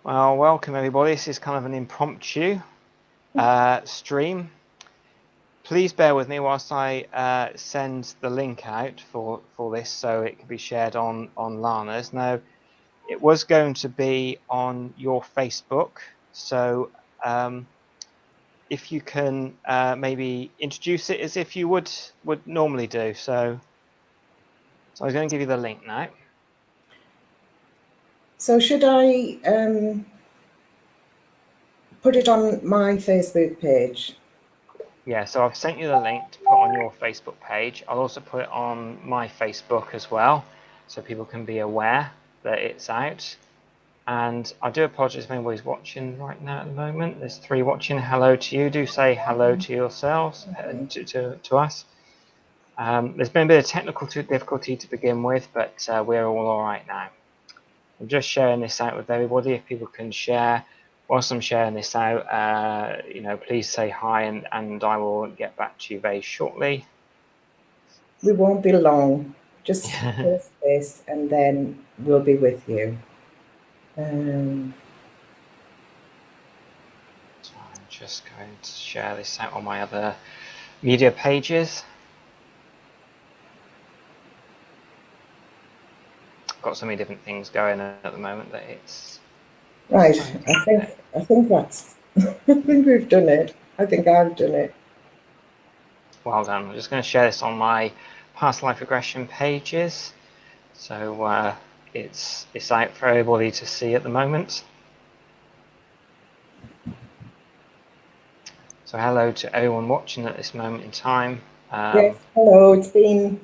Well, welcome everybody. This is kind of an impromptu stream. Please bear with me whilst I send the link out for this so it can be shared on Lana's. Now, it was going to be on your Facebook, so if you can maybe introduce it as if you would normally do. So I was going to give you the link now. So should I put it on my Facebook page? Yeah, so I've sent you the link to put on your Facebook page. I'll also put it on my Facebook as well, so people can be aware that it's out. And I do apologise if anybody's watching right now at the moment. There's 3 watching. Hello to you. Do say hello to yourselves, to us. There's been a bit of technical difficulty to begin with, but we're all right now. I'm just sharing this out with everybody. If people can share. Whilst I'm sharing this out, please say hi and I will get back to you very shortly. We won't be long. Just post this and then we'll be with you. So I'm just going to share this out on my other media pages. I've got so many different things going on at the moment that it's... Right, I think that's, I think we've done it. I think I've done it. Well done. I'm just going to share this on my past life regression pages. So it's out for everybody to see at the moment. So hello to everyone watching at this moment in time. Yes, hello. It's been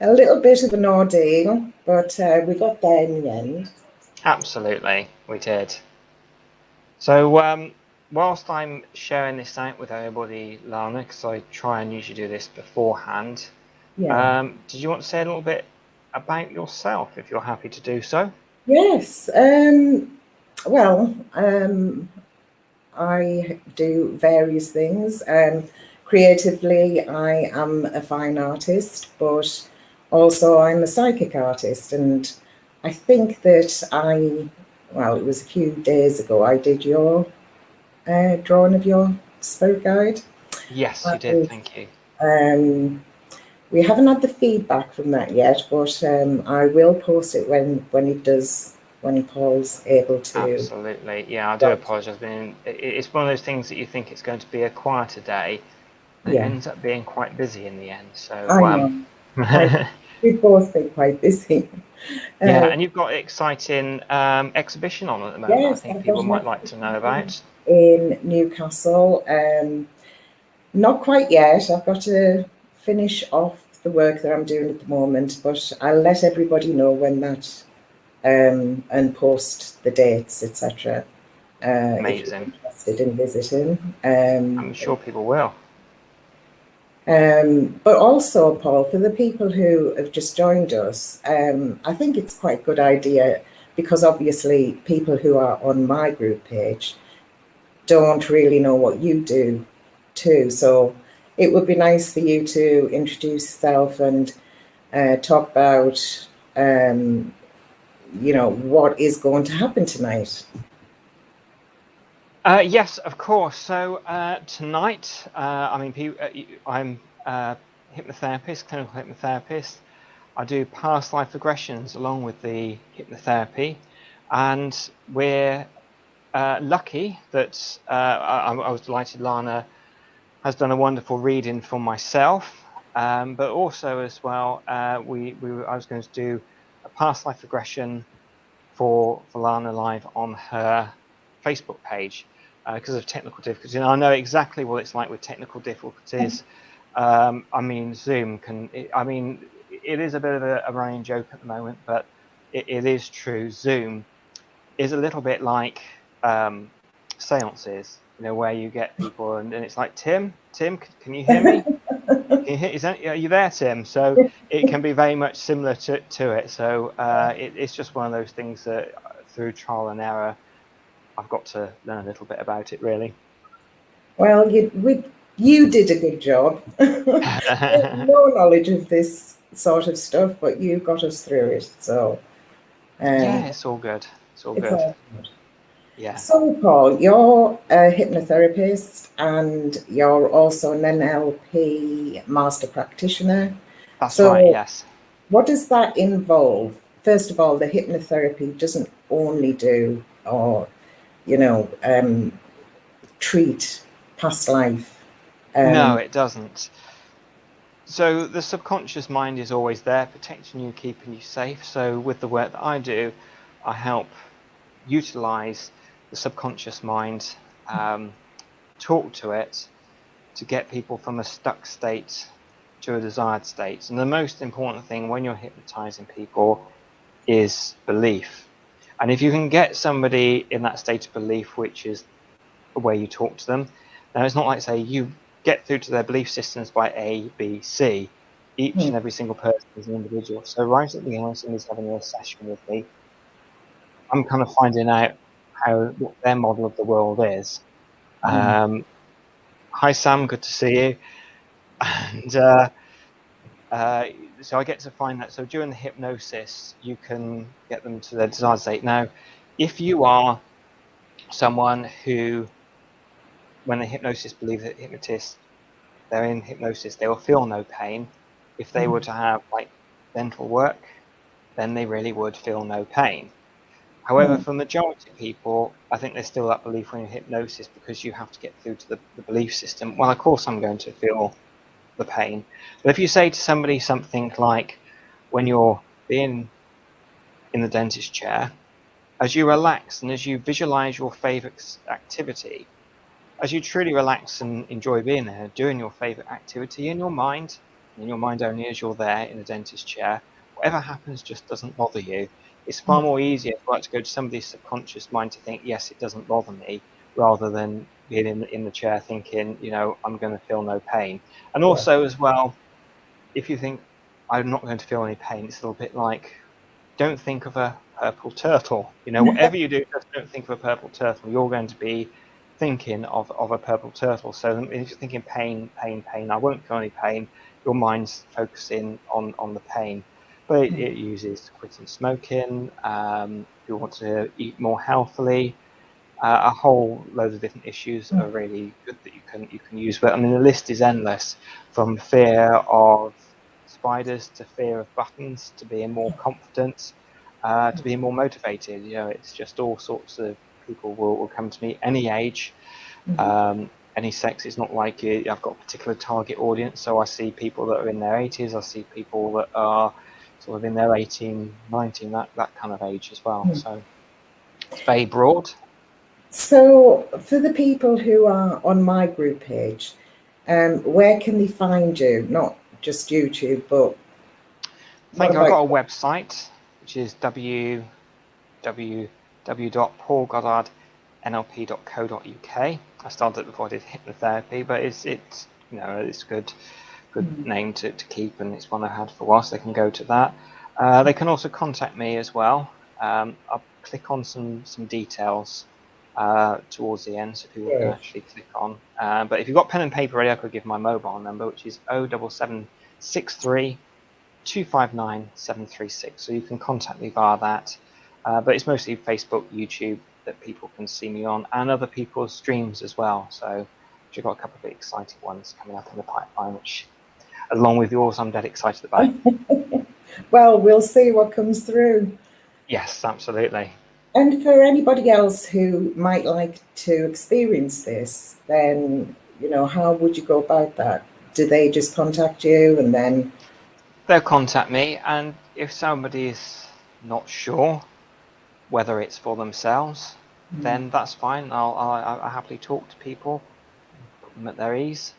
a little bit of an ordeal, but we got there in the end. Absolutely, we did. So whilst I'm sharing this out with everybody, Lana, because I try and usually do this beforehand, did you want to say a little bit about yourself, if you're happy to do so? Yes. Well, I do various things. Creatively, I am a fine artist, but also I'm a psychic artist. And I think that it was a few days ago, I did your drawing of your spirit guide. Yes, you did. Thank you. We haven't had the feedback from that yet, but I will post it when Paul's able to. Absolutely. Yeah, I do apologise. It's one of those things that you think it's going to be a quieter day, and it ends up being quite busy in the end. So I know. We've both been quite busy. Yeah, and you've got an exciting exhibition on at the moment. Yes, I think people might like to know about. In Newcastle. Not quite yet. I've got to finish off the work that I'm doing at the moment, but I'll let everybody know when that and post the dates, etc. Amazing. If you're interested in visiting. I'm sure people will. But also, Paul, for the people who have just joined us, I think it's quite a good idea, because obviously people who are on my group page don't really know what you do too. So it would be nice for you to introduce yourself and talk about, what is going to happen tonight. Yes, of course. So tonight, I'm a hypnotherapist, clinical hypnotherapist. I do past life regressions along with the hypnotherapy, and we're lucky that I was delighted Lana has done a wonderful reading for myself, but also as well, I was going to do a past life regression for Lana live on her Facebook page because of technical difficulties. And I know exactly what it's like with technical difficulties. Zoom it is a bit of a running joke at the moment, but it is true. Zoom is a little bit like seances, where you get people and it's like, Tim, can you hear me? Are you there, Tim? So it can be very much similar to it. So it's just one of those things that through trial and error, I've got to learn a little bit about it, really. Well, you did a good job. No knowledge of this sort of stuff, but you got us through it. So yeah, it's all good. It's all good. Yeah, So, Paul, you're a hypnotherapist and you're also an NLP master practitioner. that's right. So, Yes. what does that involve? First of all, the hypnotherapy doesn't only do or, you know, treat past life. No, Um, it doesn't. So the subconscious mind is always there, protecting you, keeping you safe. So with the work that I do, I help utilize the subconscious mind, talk to it to get people from a stuck state to a desired state. And the most important thing when you're hypnotizing people is belief. And if you can get somebody in that state of belief, which is the way you talk to them, now it's not like, say, you get through to their belief systems by A, B, C. Each and every single person is an individual. So right at the beginning, when somebody's having a session with me, I'm kind of finding out what their model of the world is. Hi Sam, good to see you. And so I get to find that. So during the hypnosis, you can get them to their desired state. Now, if you are someone who, when the hypnosis believes that hypnotist, they're in hypnosis, they will feel no pain. If they were to have like dental work, then they really would feel no pain. However, for the majority of people, I think there's still that belief when you're in hypnosis because you have to get through to the belief system. Well, of course, I'm going to feel the pain. But if you say to somebody something like, when you're being in the dentist chair, as you relax and as you visualize your favorite activity, as you truly relax and enjoy being there, doing your favorite activity in your mind only as you're there in the dentist chair, whatever happens just doesn't bother you. It's far more easier for that to go to somebody's subconscious mind to think, yes, it doesn't bother me, rather than being in the chair thinking, I'm going to feel no pain. And yeah. also, as well, if you think, I'm not going to feel any pain, it's a little bit like, don't think of a purple turtle. Whatever you do, just don't think of a purple turtle. You're going to be thinking of a purple turtle. So if you're thinking pain, pain, pain, I won't feel any pain, your mind's focusing on the pain. But it uses quitting smoking, if you want to eat more healthily, a whole load of different issues are really good that you can use. But I mean, the list is endless, from fear of spiders to fear of buttons to being more confident, to being more motivated. It's just all sorts of people will come to me, any age, any sex. It's not like I've got a particular target audience. So I see people that are in their 80s. I see people that are sort of in their 18, 19, that kind of age as well. So it's very broad. So, for the people who are on my group page, where can they find you? Not just YouTube, but what Thank you. I've about? got a website, which is www.paulgoddardnlp.co.uk. I started it before I did hypnotherapy, but it's it's a good name to keep, and it's one I had for a while, so they can go to that. They can also contact me as well. I'll click on some details towards the end, so people can actually click on. But if you've got pen and paper ready, I could give my mobile number, which is 07763 259 736. So you can contact me via that. But it's mostly Facebook, YouTube that people can see me on, and other people's streams as well. So we've got a couple of exciting ones coming up in the pipeline, which, along with yours, I'm dead excited about. Well, we'll see what comes through. Yes, absolutely. And for anybody else who might like to experience this, then, how would you go about that? Do they just contact you and then? They'll contact me, and if somebody's not sure whether it's for themselves, then that's fine. I'll happily talk to people, put them at their ease.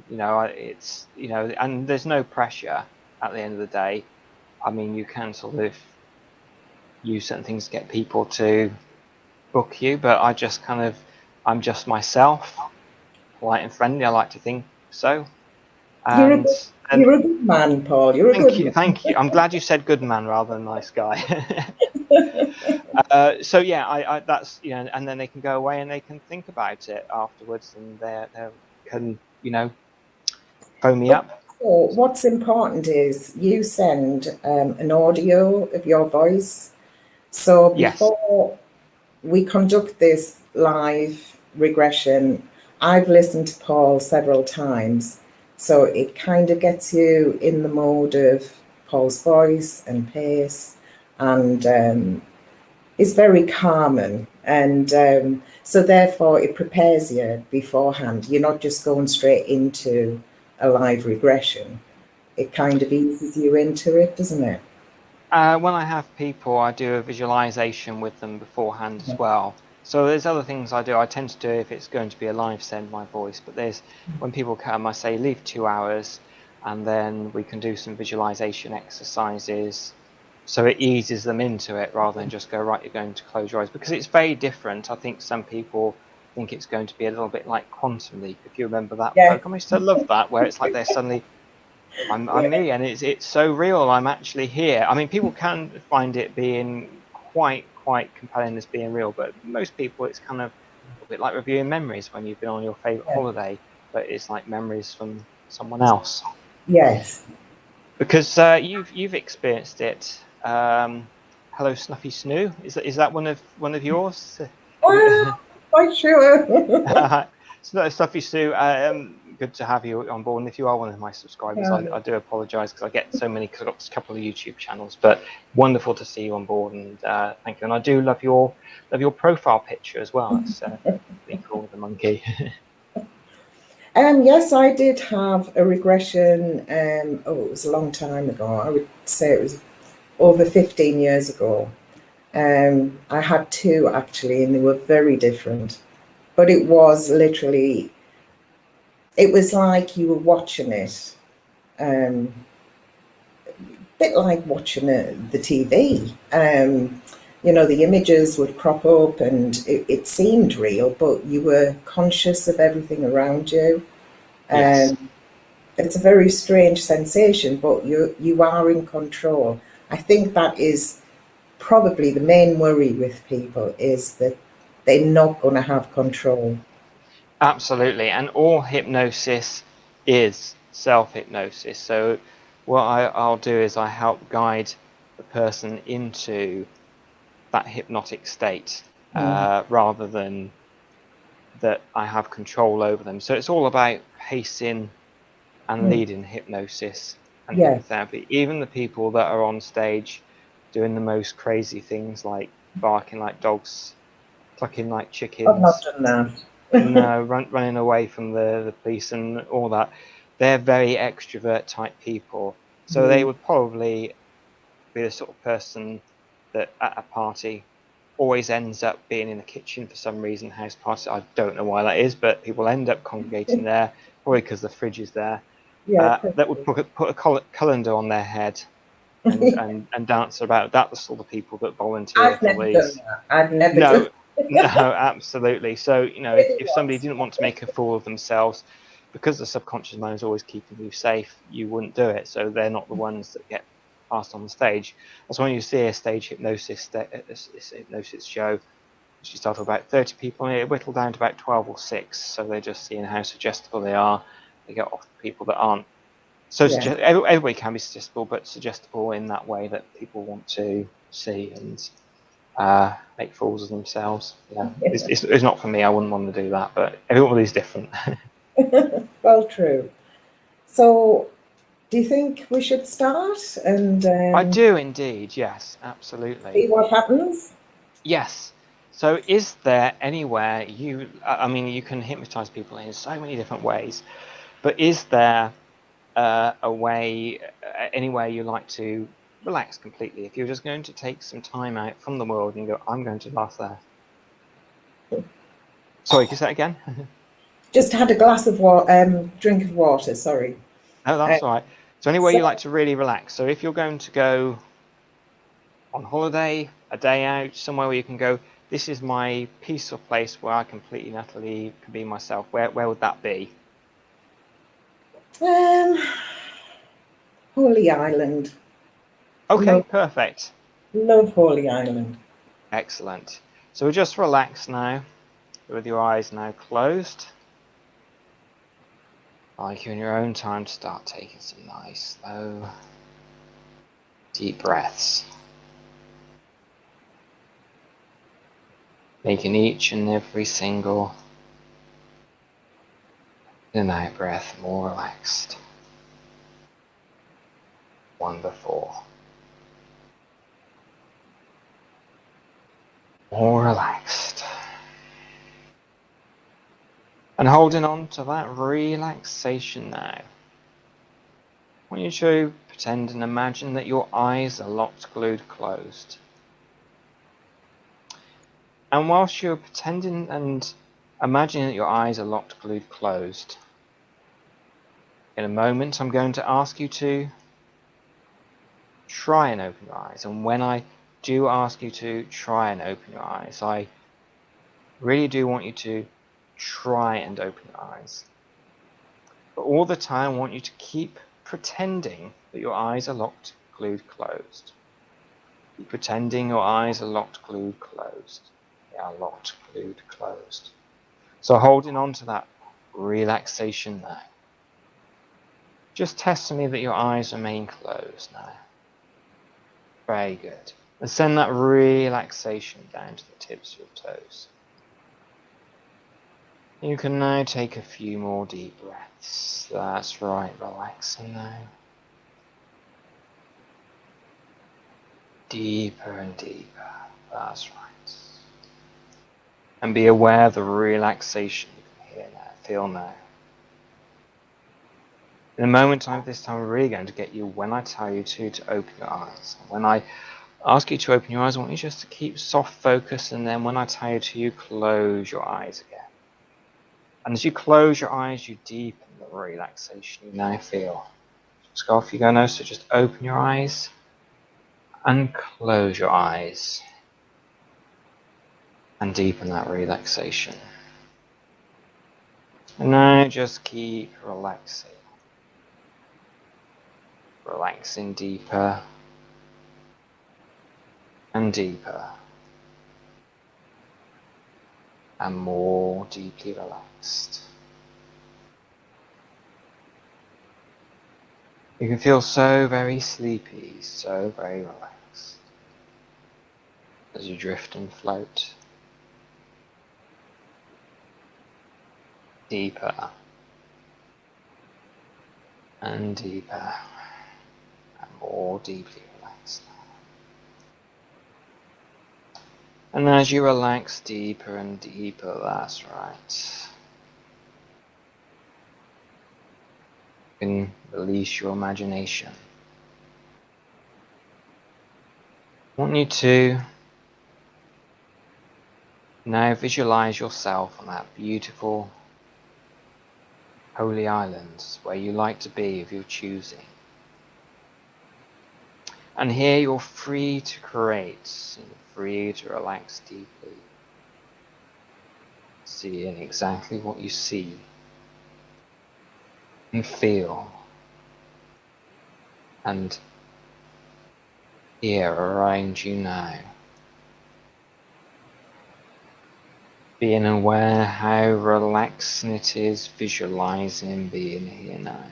It's and there's no pressure at the end of the day. I mean, you can sort of use certain things to get people to book you, but I'm just myself, polite and friendly. I like to think so. You're a, And you're a good man, Paul. You're a good man. thank you. I'm glad you said good man rather than nice guy. So yeah, I that's and then they can go away and they can think about it afterwards, and they can phone me But up. also, what's important is you send an audio of your voice. So Yes. we conduct this live regression. I've listened to Paul several times, so it kind of gets you in the mode of Paul's voice and pace, and it's very calming. And so therefore it prepares you beforehand. You're not just going straight into a live regression. It kind of eases you into it, doesn't it? When I have people, I do a visualization with them beforehand as well. So there's other things I do. I tend to do if it's going to be a live send my voice, but there's when people come, I say leave 2 hours, and then we can do some visualization exercises, so it eases them into it rather than just go right. You're going to close your eyes, because it's very different. I think some people think it's going to be a little bit like Quantum Leap. If you remember that Yeah. program, I used to love that, where it's like they're suddenly I'm me, and it's so real. I'm actually here. I mean, people can find it being quite compelling as being real, but most people it's kind of a bit like reviewing memories when you've been on your favorite holiday, but it's like memories from someone else. Yes. Because you've experienced it. Hello, Snuffy Snoo. Is that one of yours? Quite sure. Stuffy Sue, good to have you on board. And if you are one of my subscribers, I do apologise because I get so many, because I've got a couple of YouTube channels. But wonderful to see you on board, and thank you. And I do love your profile picture as well. It's pretty cool with the monkey. Yes, I did have a regression. It was a long time ago. I would say it was over 15 years ago. I had two actually, and they were very different. But it was literally, it was like you were watching it, a bit like watching the TV. The images would crop up and it seemed real, but you were conscious of everything around you. Yes. It's a very strange sensation, but you are in control. I think that is probably the main worry with people, is that they're not going to have control. Absolutely, and all hypnosis is self-hypnosis. So what I'll do is I help guide the person into that hypnotic state, rather than that I have control over them. So it's all about pacing and leading hypnosis and Yes, hypnotherapy. Even the people that are on stage doing the most crazy things, like barking like dogs, clucking like I've not chickens, done that. no, running away from the police and all that, they're very extrovert type people. So they would probably be the sort of person that at a party always ends up being in the kitchen for some reason. House party, I don't know why that is, but people end up congregating there, probably because the fridge is there. Yeah, That would put a colander on their head and dance about. That's the sort of people that volunteer I've for never done these. that. I've never done No, no, absolutely. So, it. if somebody didn't want to make a fool of themselves, because the subconscious mind is always keeping you safe, you wouldn't do it. So they're not the ones that get passed on the stage. That's when you see a stage hypnosis show, which you start with about 30 people, and it whittle down to about 12 or 6. So they're just seeing how suggestible they are. They get off the people that aren't. So Yeah. everybody can be suggestible, but suggestible in that way that people want to see and make fools of themselves. Yeah, it's not for me. I wouldn't want to do that, but everybody's different. Well, true. So, do you think we should start and I do indeed. Yes, absolutely. see what happens? Yes. So, is there anywhere I mean, you can hypnotize people in so many different ways, but is there a way, anywhere you like to relax completely? If you're just going to take some time out from the world and go, I'm going to laugh there. Sorry, can you say that again? Just had a glass of water, drink of water. Sorry. No, Uh, that's all right. So anywhere so, you like to really relax. So if you're going to go on holiday, a day out, somewhere where you can go, this is my peaceful place where I completely and utterly can be myself. Where would that be? um, Holy Island. Okay, Love, perfect. love Holy Island. Excellent. So we'll just relax now with your eyes now closed. Like you in your own time to start taking some nice, slow, deep breaths. making each and every single in and out breath more relaxed. Wonderful. More relaxed. And holding on to that relaxation now. I want you to pretend and imagine that your eyes are locked, glued, closed. And whilst you're pretending and imagining that your eyes are locked, glued, closed, in a moment I'm going to ask you to try and open your eyes. And when I do ask you to try and open your eyes, I really do want you to try and open your eyes. But all the time I want you to keep pretending that your eyes are locked, glued, closed. Keep pretending your eyes are locked, glued, closed. They are locked, glued, closed. So holding on to that relaxation now. Just test me that your eyes remain closed now. Very good. And send that relaxation down to the tips of your toes. You can now take a few more deep breaths. That's right, relaxing now. Deeper and deeper. That's right. And be aware of the relaxation you can hear now, feel now. In a moment this time we're really going to get you, when I tell you to open your eyes. When I ask you to open your eyes, I want you just to keep soft focus, and then when I tell you to, you close your eyes again. And as you close your eyes, you deepen the relaxation you now feel. Just go off you go now, so just open your eyes and close your eyes. And deepen that relaxation. And now just keep relaxing. Relaxing deeper and deeper. And more deeply relaxed. You can feel so very sleepy, so very relaxed. As you drift and float. Deeper. And deeper. And more deeply relaxed. And as you relax deeper and deeper, that's right. You can release your imagination. I want you to now visualize yourself on that beautiful holy island where you like to be of your choosing. And here you're free to create and free to relax deeply. Seeing exactly what you see and feel and hear around you now. Being aware how relaxing it is, visualizing being here now.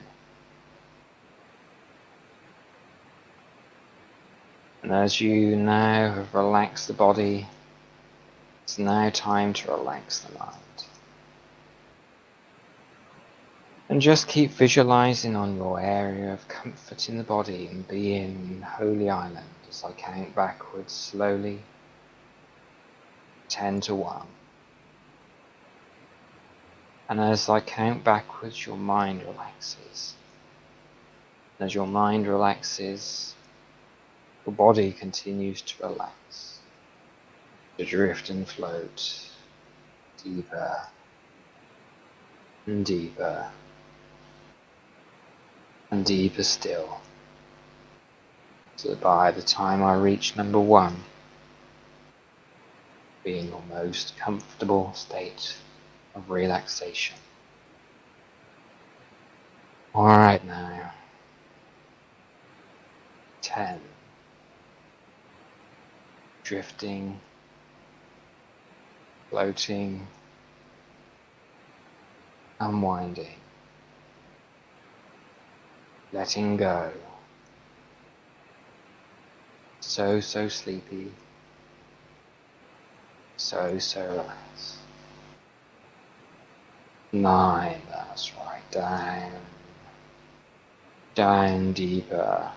And as you now have relaxed the body, it's now time to relax the mind. And just keep visualizing on your area of comfort in the body and being in Holy Island as I count backwards slowly, 10 to 1. And as I count backwards, your mind relaxes. And as your mind relaxes, your body continues to relax, to drift and float deeper and deeper and deeper still. So that by the time I reach number 1, be in your most comfortable state of relaxation. Alright now. 10. Drifting, floating, unwinding, letting go. So sleepy, So relaxed. 9, that's right, down. Down deeper.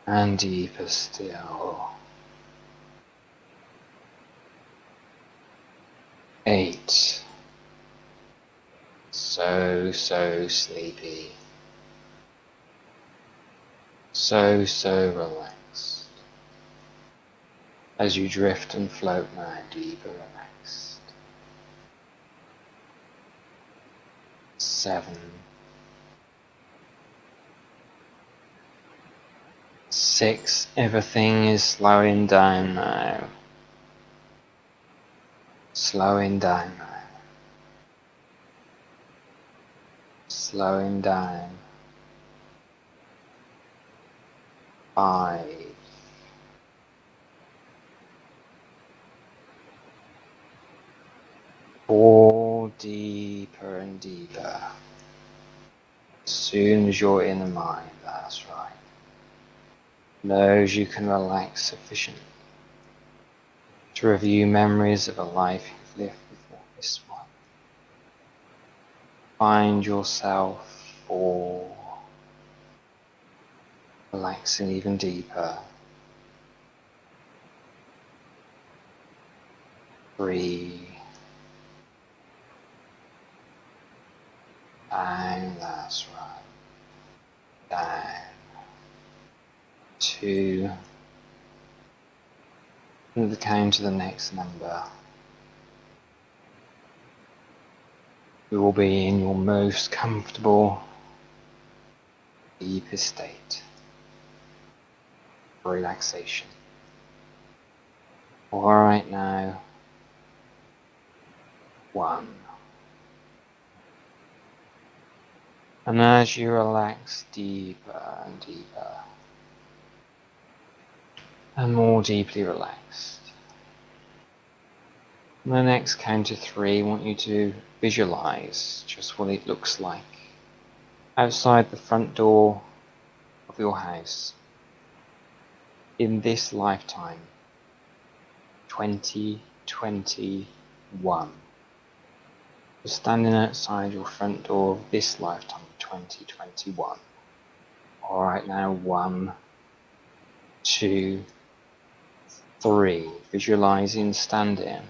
And deeper still. 8. So sleepy. So relaxed. As you drift and float now, deeper relaxed. 7. 6. Everything is slowing down now. Slowing down now. Slowing down. 5. 4. Deeper and deeper. As soon as you're in the mind, that's right. Knows you can relax sufficiently to review memories of a life you've lived before this one. Find yourself relaxing even deeper. 3. Down, that's right. Down. 2. And the count to the next number. You will be in your most comfortable, deepest state of relaxation. Alright now. 1. And as you relax deeper and deeper, and more deeply relaxed, on the next count of 3, I want you to visualize just what it looks like outside the front door of your house in this lifetime, 2021. You're standing outside your front door of this lifetime, 2021. Alright now, 1, 2, 3. Visualizing standing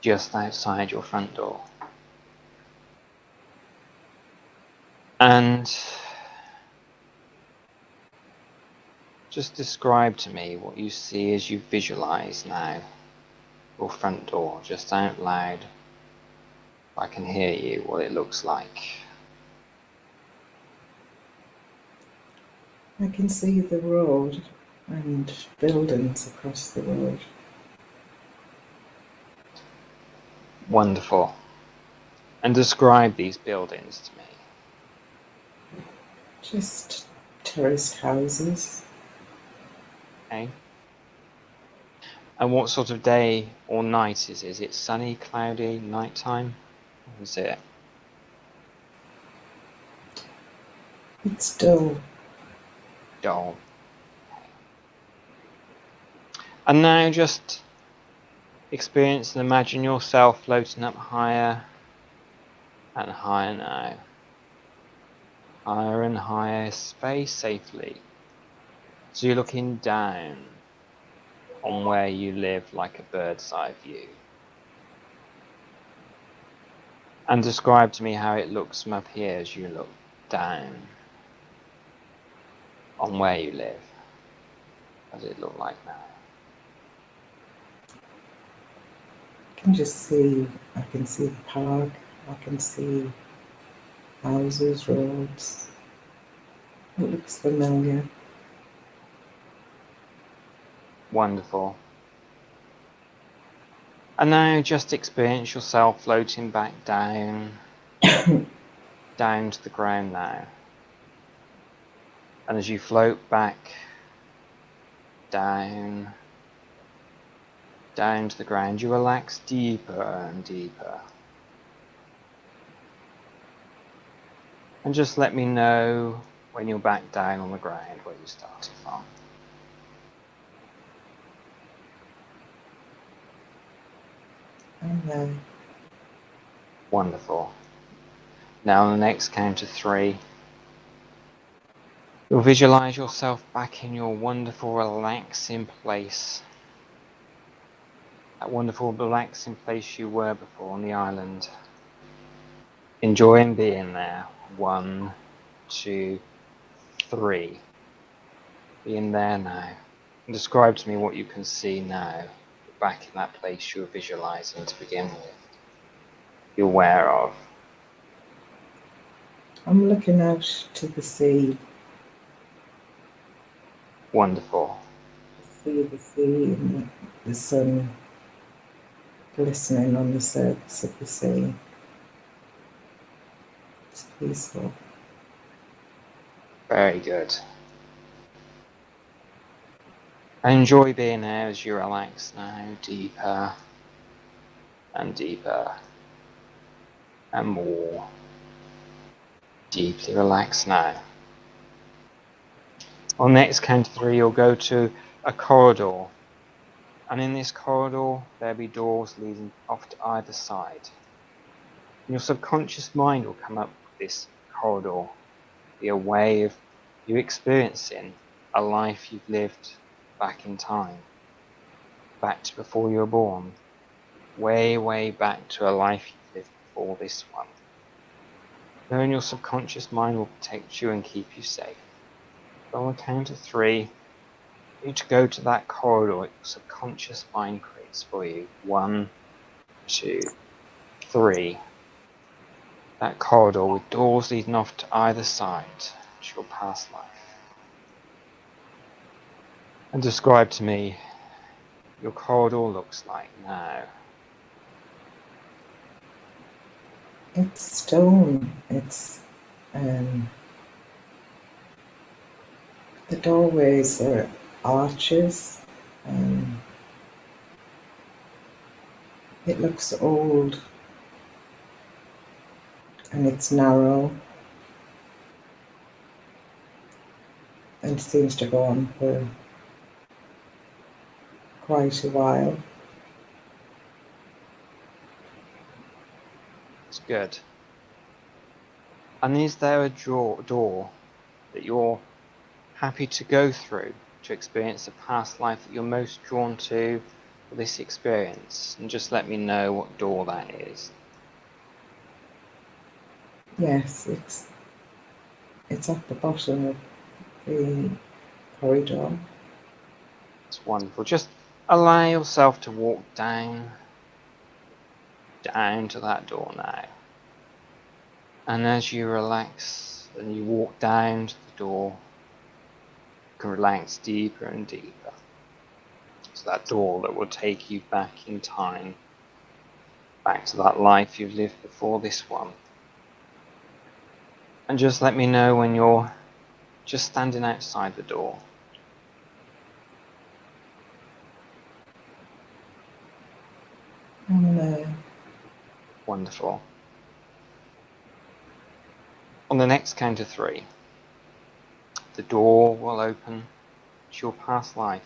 just outside your front door. And just describe to me what you see as you visualize now your front door, just out loud. I can hear you, what it looks like. I can see the road and buildings across the road. Wonderful. And describe these buildings to me. Just terraced houses. Okay. And what sort of day or night is it? Is it sunny, cloudy, nighttime? Or is it? It's dull. Dull. And now just experience and imagine yourself floating up higher and higher now. Higher and higher, space safely. So you're looking down on where you live like a bird's eye view. And describe to me how it looks from up here as you look down on where you live. What does it look like now? I can see the park, I can see houses, roads. It looks familiar. Wonderful. And now just experience yourself floating back down, down to the ground now. And as you float back down, down to the ground, you relax deeper and deeper. And just let me know when you're back down on the ground where you started from. I'm there. Wonderful. Now on the next count of 3, you'll visualize yourself back in your wonderful relaxing place. That wonderful relaxing place you were before on the island. Enjoying being there. 1, 2, 3. Being there now. And describe to me what you can see now. You're back in that place you were visualizing to begin with. You're aware of. I'm looking out to the sea. Wonderful. The sea and the sun glistening on the surface of the sea. It's peaceful. Very good. And enjoy being there as you relax now, deeper and deeper and more deeply relaxed now. On the next count of 3, you'll go to a corridor, and in this corridor there'll be doors leading off to either side. And your subconscious mind will come up with this corridor, be a way of you experiencing a life you've lived back in time, back to before you were born, way back to a life you've lived before this one. Knowing your subconscious mind will protect you and keep you safe. So on the count of 3, you to go to that corridor your subconscious mind creates for you. 1, 2, 3. That corridor with doors leading off to either side to your past life. And describe to me your corridor looks like now. It's stone. It's the doorways are arches. It looks old and it's narrow and seems to go on for quite a while. It's good. And is there a door that you're happy to go through to experience the past life that you're most drawn to for this experience? And just let me know what door that is. Yes, it's at the bottom of the corridor. It's wonderful. Just allow yourself to walk down to that door now. And as you relax and you walk down to the door, you can relax deeper and deeper. It's that door that will take you back in time, back to that life you've lived before this one. And just let me know when you're just standing outside the door. Wonderful. On the next count of 3, the door will open to your past life.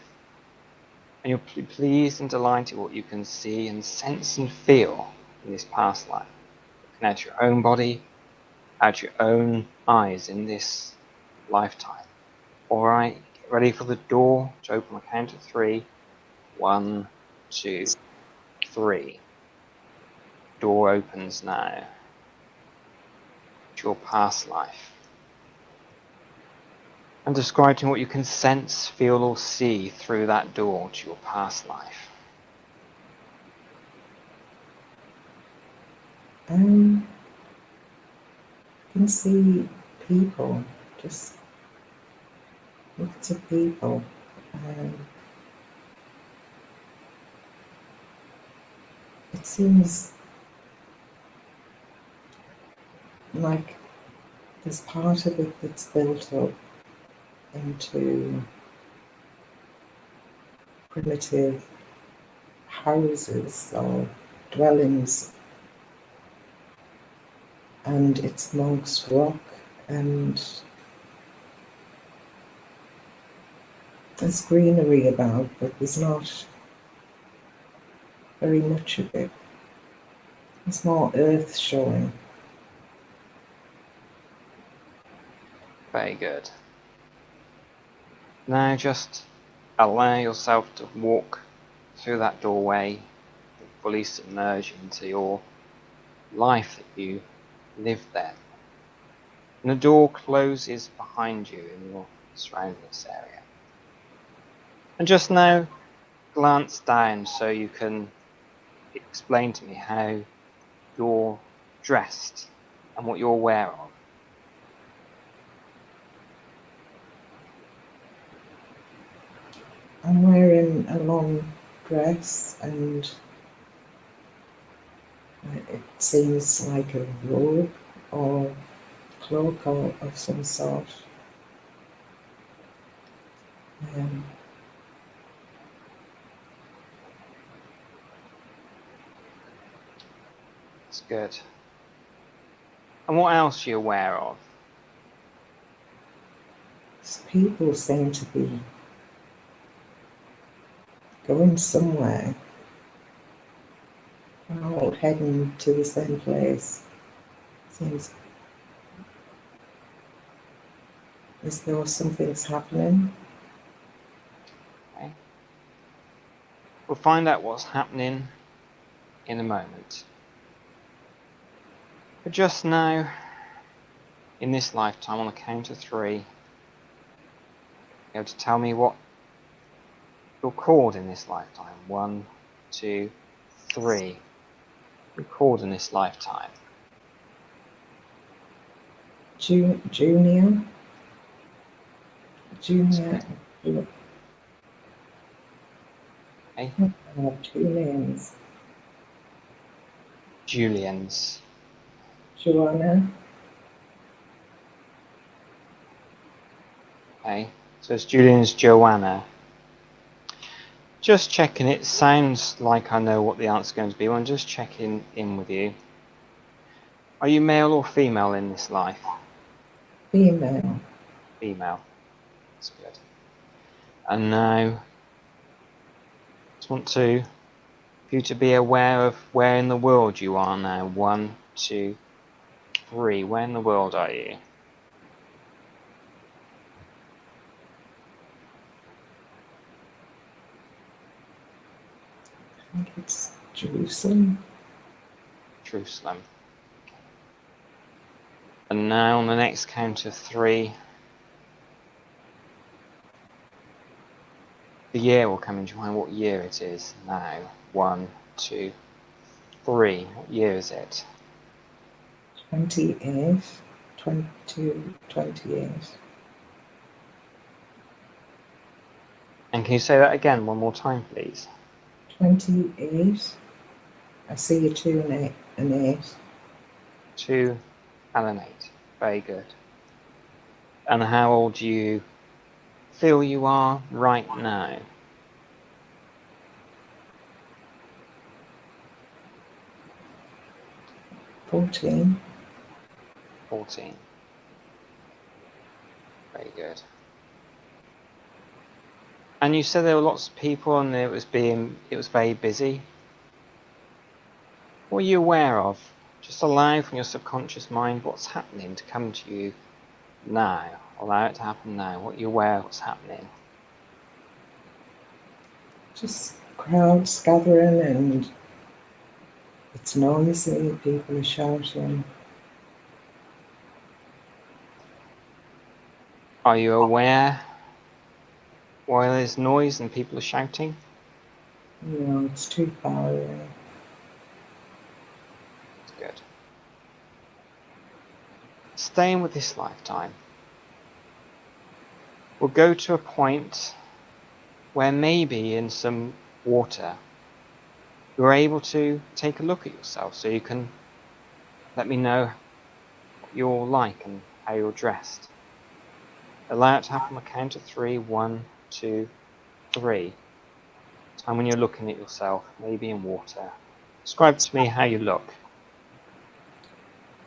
And you'll be pleased and delighted what you can see and sense and feel in this past life. Looking at your own body, at your own eyes in this lifetime. Alright, get ready for the door to open on the count of 3. 1, 2, 3. Door opens now to your past life. And describe to me what you can sense, feel or see through that door to your past life. I can see people, just lots of people. It seems like there's part of it that's built up into primitive houses or dwellings, and it's amongst rock, and there's greenery about, but there's not very much of it. There's more earth showing. Very good. Now just allow yourself to walk through that doorway and fully submerge into your life that you live there. And the door closes behind you in your surrounding this area. And just now glance down so you can explain to me how you're dressed and what you're aware of. I'm wearing a long dress and it seems like a robe or cloak or of some sort. That's good. And what else are you aware of? People seem to be going somewhere. They're all heading to the same place. Seems as though something's happening. Okay. We'll find out what's happening in a moment. But just now, in this lifetime, on the count of 3, you're able to tell me what you're called in this lifetime. 1, 2, 3. You're called in this lifetime. Junior. Okay. I have 2 names. Julians. Joanna. Okay. So it's Julian's Joanna. Just checking, it sounds like I know what the answer is going to be. I'm just checking in with you. Are you male or female in this life? Female. Female. That's good. And now, just want you to be aware of where in the world you are now. 1, 2, 3. Where in the world are you? I think it's Jerusalem. Jerusalem. And now on the next count of 3, the year will come into mind. What year it is now? 1, 2, 3. What year is it? 28. 22, 28. And can you say that again one more time, please? 28. I see a 2 and an 8. 2 and an 8. Very good. And how old do you feel you are right now? 14. 14. Very good. And you said there were lots of people and it was very busy. What are you aware of? Just allow from your subconscious mind what's happening to come to you now. Allow it to happen now. What are you aware of what's happening? Just crowds gathering and it's noisy, people are shouting. Are you aware why there's noise and people are shouting? No, it's too far away. That's good. Staying with this lifetime, we'll go to a point where maybe in some water you're able to take a look at yourself so you can let me know what you're like and how you're dressed. Allow it to happen on the count of 3. 1, 2, 3. Time when you're looking at yourself, maybe in water. Describe to me how you look.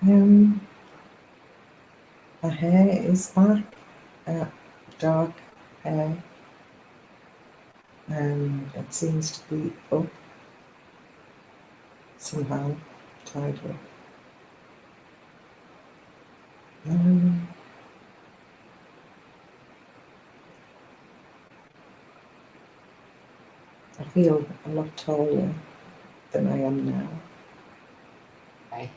My hair is back, dark hair. It seems to be up somehow. title. I feel a lot taller than I am now. Okay.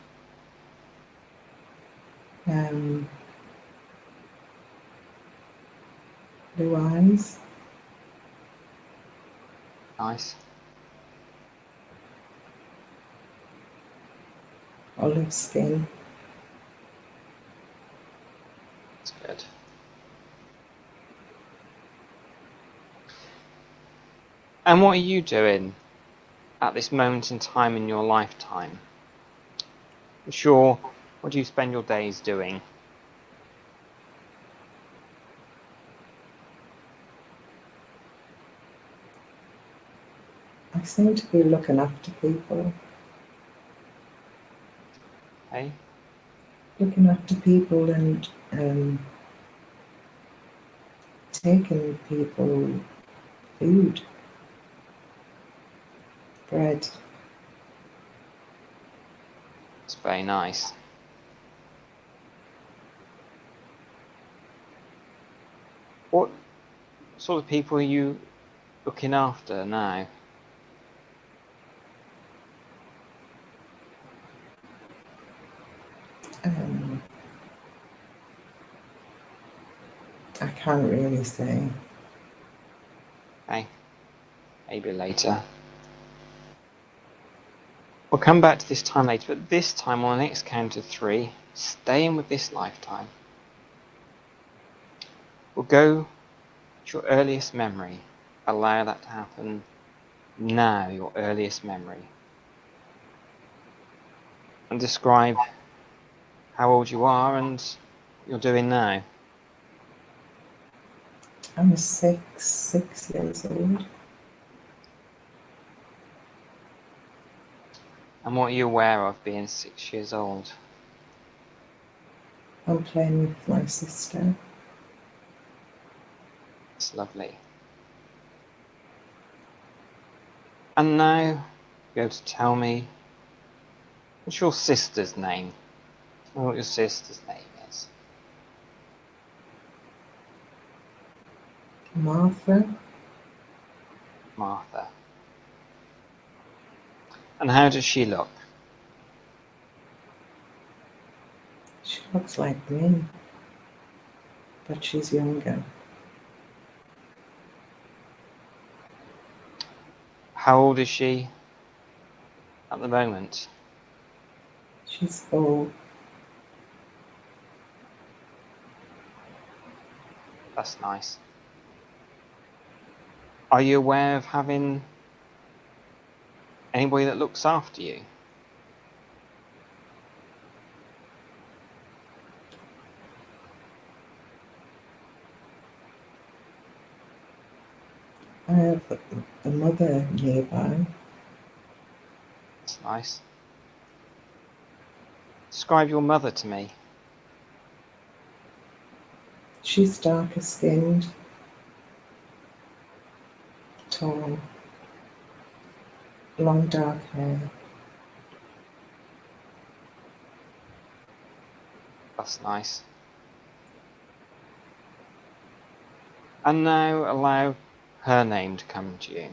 Blue eyes. Nice. Olive skin. That's good. And what are you doing at this moment in time in your lifetime? Sure, what do you spend your days doing? I seem to be looking after people. Okay. Looking after people and taking people food, bread. It's very nice. What sort of people are you looking after now? I can't really say. Okay. Maybe later. We'll come back to this time later, but this time on the next count of 3, staying with this lifetime. We'll go to your earliest memory. Allow that to happen now, your earliest memory. And describe how old you are and what you're doing now. I'm 6 years old. And what are you aware of being 6 years old? I'm playing with my sister. It's lovely. And now you're able to tell me, what's your sister's name? Tell me what your sister's name is. Martha. Martha. And how does she look? She looks like me, but she's younger. How old is she at the moment? She's 4. That's nice. Are you aware of having anybody that looks after you? I have a mother nearby. That's nice. Describe your mother to me. She's darker skinned, tall, long dark hair. That's nice. And now allow her name to come to you.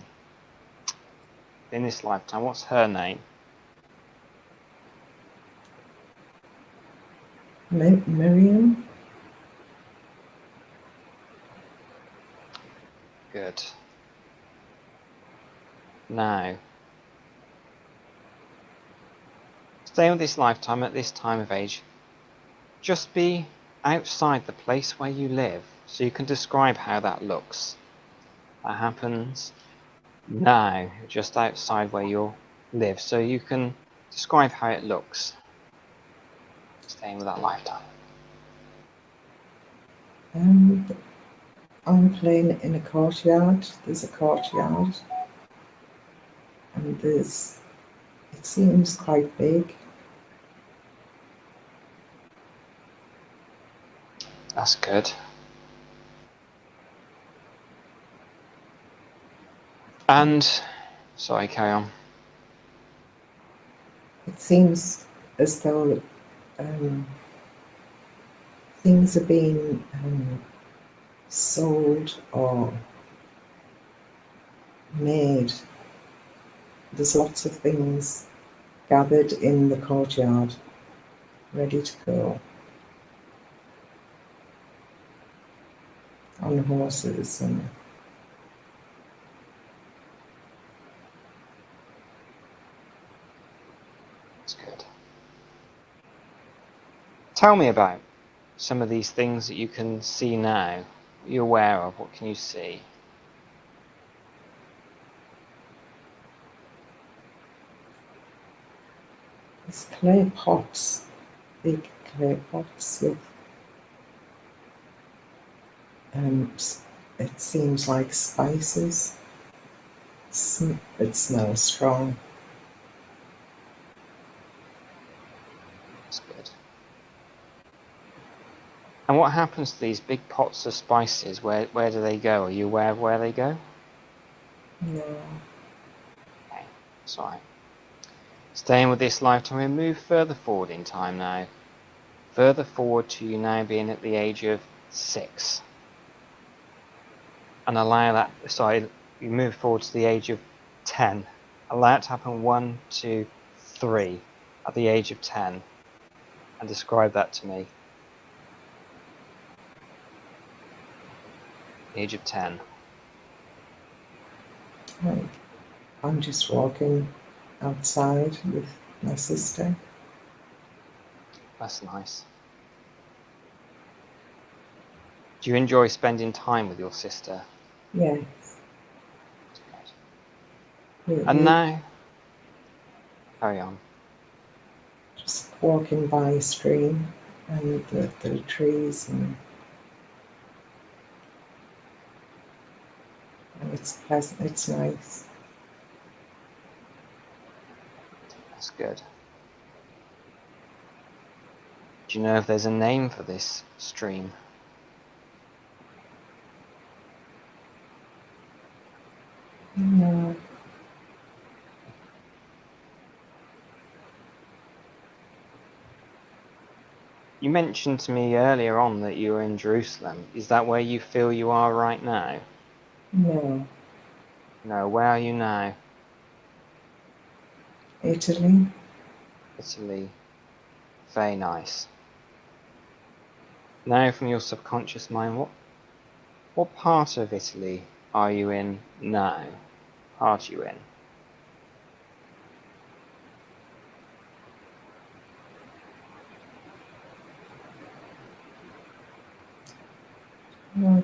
In this lifetime, what's her name? Miriam. Good. Now, stay with this lifetime at this time of age. Just be outside the place where you live, so you can describe how that looks. That happens now, just outside where you live, so you can describe how it looks. Staying with that lifetime. I'm playing in a courtyard. There's a courtyard, and it seems quite big. That's good. And, sorry, carry on. It seems as though things are being sold or made. There's lots of things gathered in the courtyard, ready to go, on horses and That's good. Tell me about some of these things that you can see now. What are you aware of? What can you see? there's clay pots, big clay pots with it seems like spices. It smells strong. That's good. And what happens to these big pots of spices? Where do they go? Are you aware of where they go? No. Okay, that's all right. Staying with this lifetime, we move further forward in time now. Further forward to you now being at the age of 6. And allow that, sorry, you move forward to the age of 10. Allow it to happen 1, 2, 3 at the age of 10. And describe that to me. The age of 10. I'm just walking outside with my sister. That's nice. Do you enjoy spending time with your sister? Yes. And now, carry on. Just walking by a stream and the trees and it's pleasant, it's nice. That's good. Do you know if there's a name for this stream? No. You mentioned to me earlier on that you were in Jerusalem. Is that where you feel you are right now? No. No, where are you now? Italy. Italy. Very nice. Now from your subconscious mind, what part of Italy are you in now? Part are you in? No.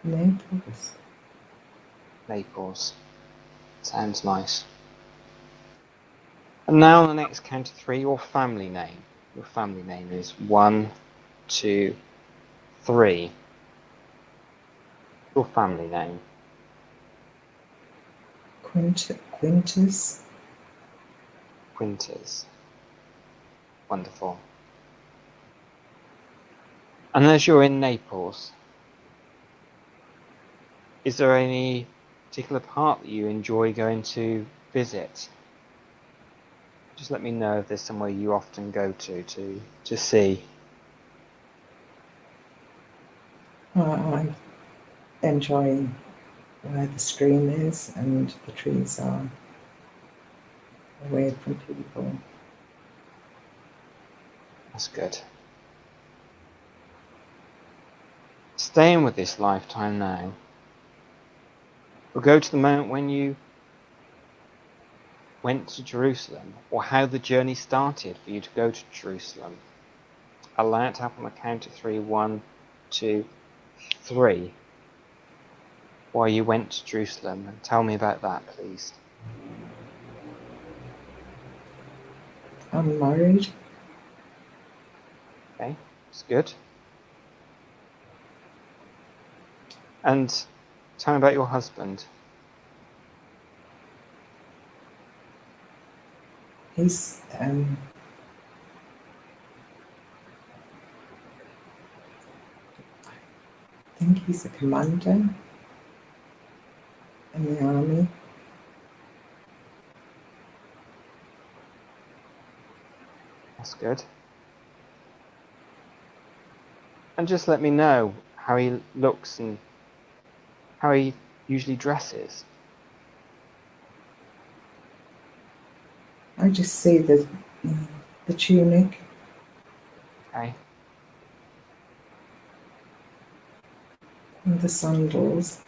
Naples. Naples. Sounds nice. And now on the next count of 3, your family name. Your family name is 1, 2, 3. Your family name. Quintus. Quinters. Wonderful. And as you're in Naples, is there any particular part that you enjoy going to visit? Just let me know if there's somewhere you often go to see. I enjoy where the stream is and the trees are away from people. That's good. Staying with this lifetime now, we'll go to the moment when you went to Jerusalem, or how the journey started for you to go to Jerusalem. Allow it to happen on the count of 3. 1, 2, 3. Why you went to Jerusalem, and tell me about that, please. I'm married. Okay, that's good. And tell me about your husband. He's I think he's a commander in the army. That's good. And just let me know how he looks and how he usually dresses. I just see the tunic. Okay. And the sandals.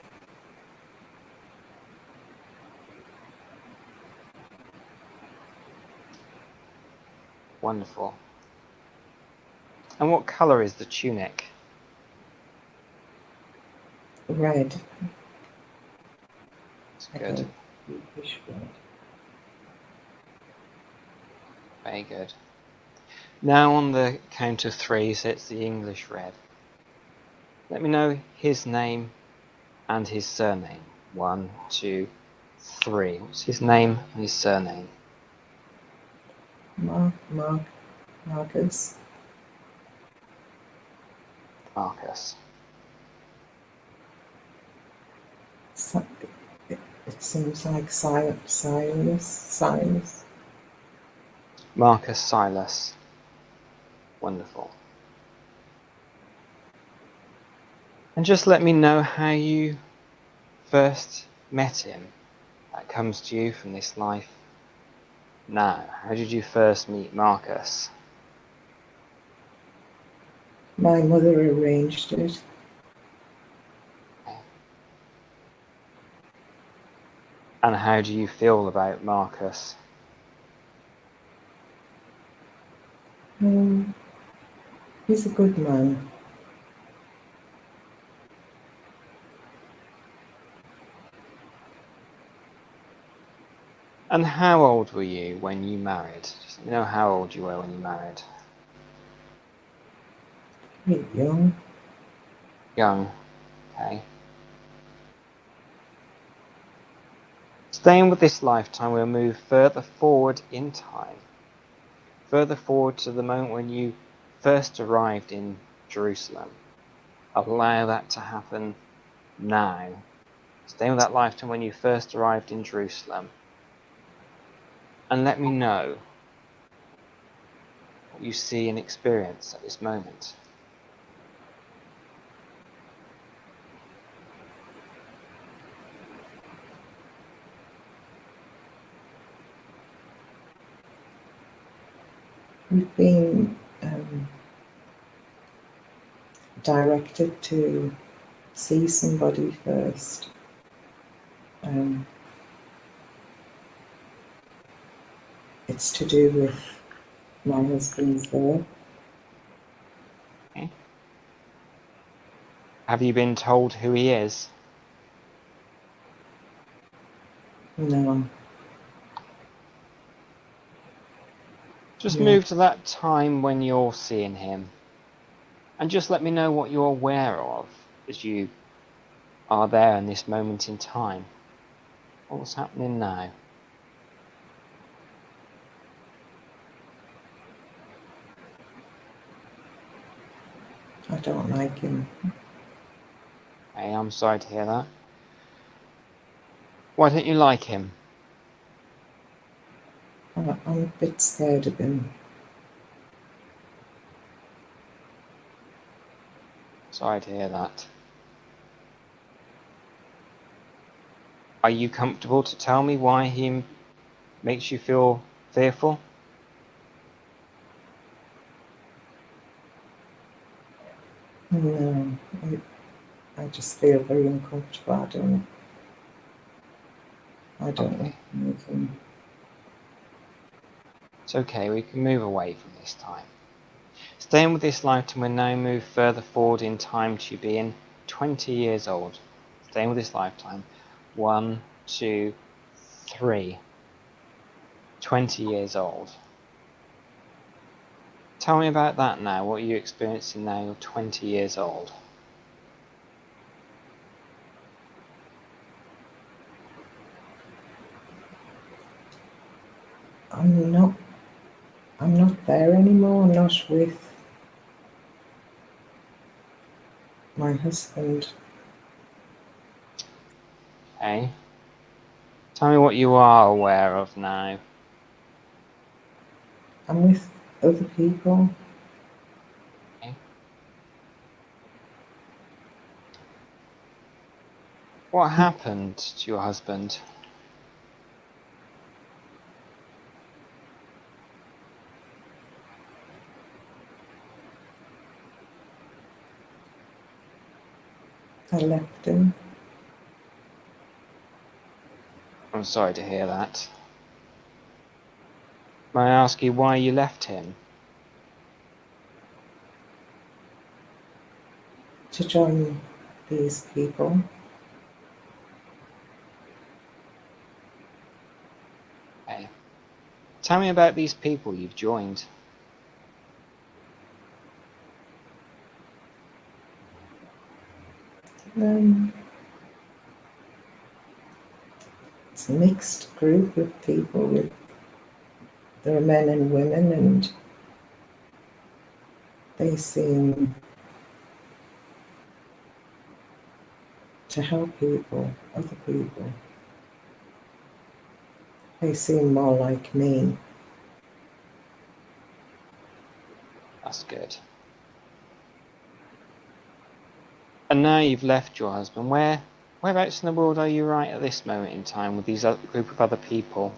Wonderful. And what colour is the tunic? Red. That's good. Deepish red. Very good. Now on the count of 3, so it's the English red. Let me know his name and his surname. 1, 2, 3. What's his name and his surname? Marcus. Marcus. It seems like Silas. Marcus Silas. Wonderful. And just let me know how you first met him. That comes to you from this life now. How did you first meet Marcus? My mother arranged it. And how do you feel about Marcus? He's a good man. And how old were you when you married? Just let me know how old you were when you married. A bit young. Young. Okay. Staying with this lifetime, we'll move further forward in time. Further forward to the moment when you first arrived in Jerusalem. Allow that to happen now. Staying with that lifetime when you first arrived in Jerusalem. And let me know what you see and experience at this moment. We've been directed to see somebody first. It's to do with my husband's work. Okay. Have you been told who he is? No. Just Yeah. move to that time when you're seeing him. And just let me know what you're aware of as you are there in this moment in time. What's happening now? I don't like him. Hey, I'm sorry to hear that. Why don't you like him? I'm a bit scared of him. Sorry to hear that. Are you comfortable to tell me why he makes you feel fearful? No. I just feel very uncomfortable. I don't Okay. like him. It's okay, we can move away from this time. Staying with this lifetime, we'll now move further forward in time to being 20 years old. Staying with this lifetime. 1, 2, 3. 20 years old. Tell me about that now. What are you experiencing now you're 20 years old? I'm not there anymore. I'm not with my husband. Okay. Tell me what you are aware of now. I'm with other people. Okay. What happened to your husband? I left him I'm sorry to hear that. May I ask you why you left him? to join these people. Okay. Tell me about these people you've joined. It's a mixed group of people. There are men and women, and they seem to help people, other people. They seem more like me. That's good. And now you've left your husband. Whereabouts in the world are you right at this moment in time with these group of other people?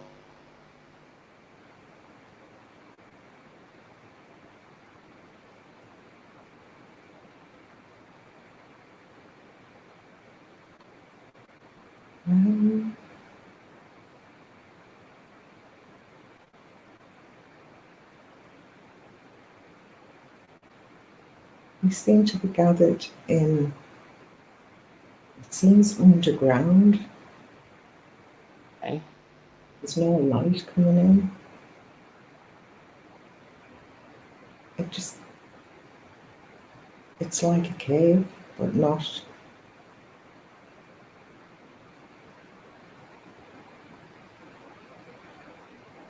We seem to be gathered in, it seems, underground. Okay. There's no light coming in. It's like a cave, but not.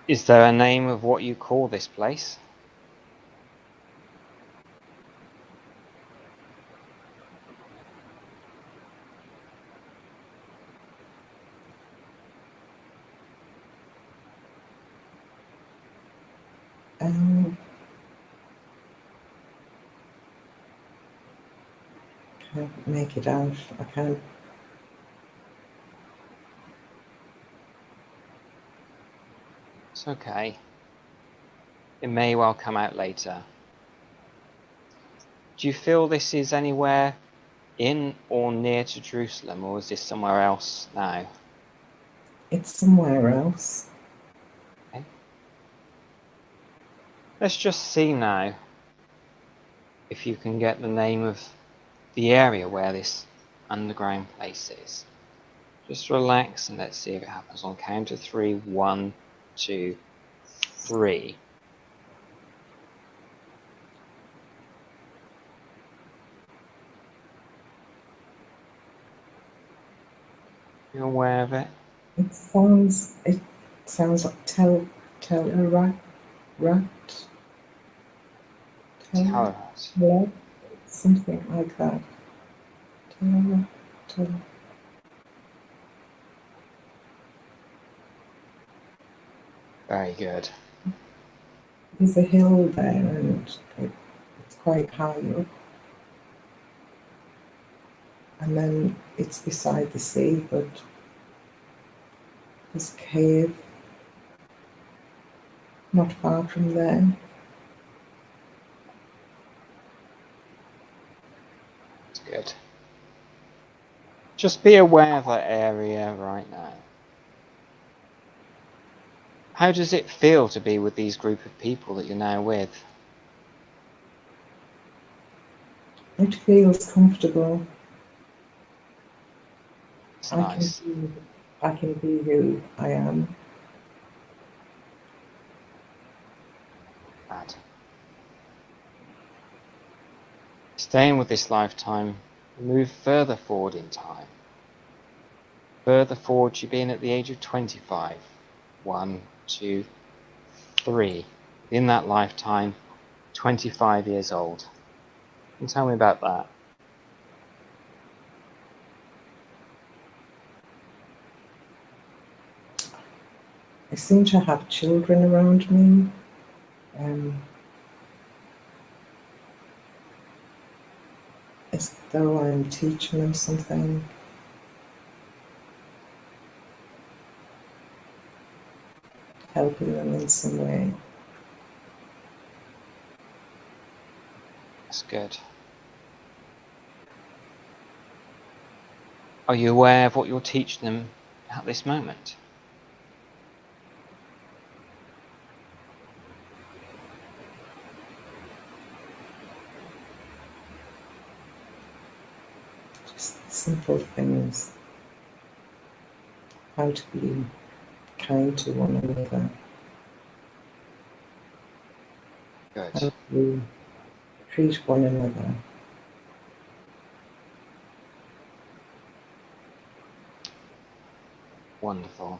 Is there a name of what you call this place? Can't make it out. I can't. It's okay. It may well come out later. Do you feel this is anywhere in or near to Jerusalem, or is this somewhere else now? It's somewhere else. Okay. Let's just see now if you can get the name of the area where this underground place is. Just relax and let's see if it happens on count of 3. 1, 2, 3. You aware of it? It sounds like tell a rat, Tell something like that. Tell. Very good. There's a hill there, and it's quite high up. And then it's beside the sea, but there's a cave not far from there. That's good. Just be aware of that area right now. How does it feel to be with these group of people that you're now with? It feels comfortable. It's nice. I can be who I am. Bad. Staying with this lifetime, move further forward in time. Further forward to being at the age of 25. 1, 2, 3. In that lifetime, 25 years old. And tell me about that. I seem to have children around me. as though I'm teaching them something. Helping them in some way. That's good. Are you aware of what you're teaching them at this moment? Just simple things. How to be kind to one another. Good. How to treat one another. Wonderful.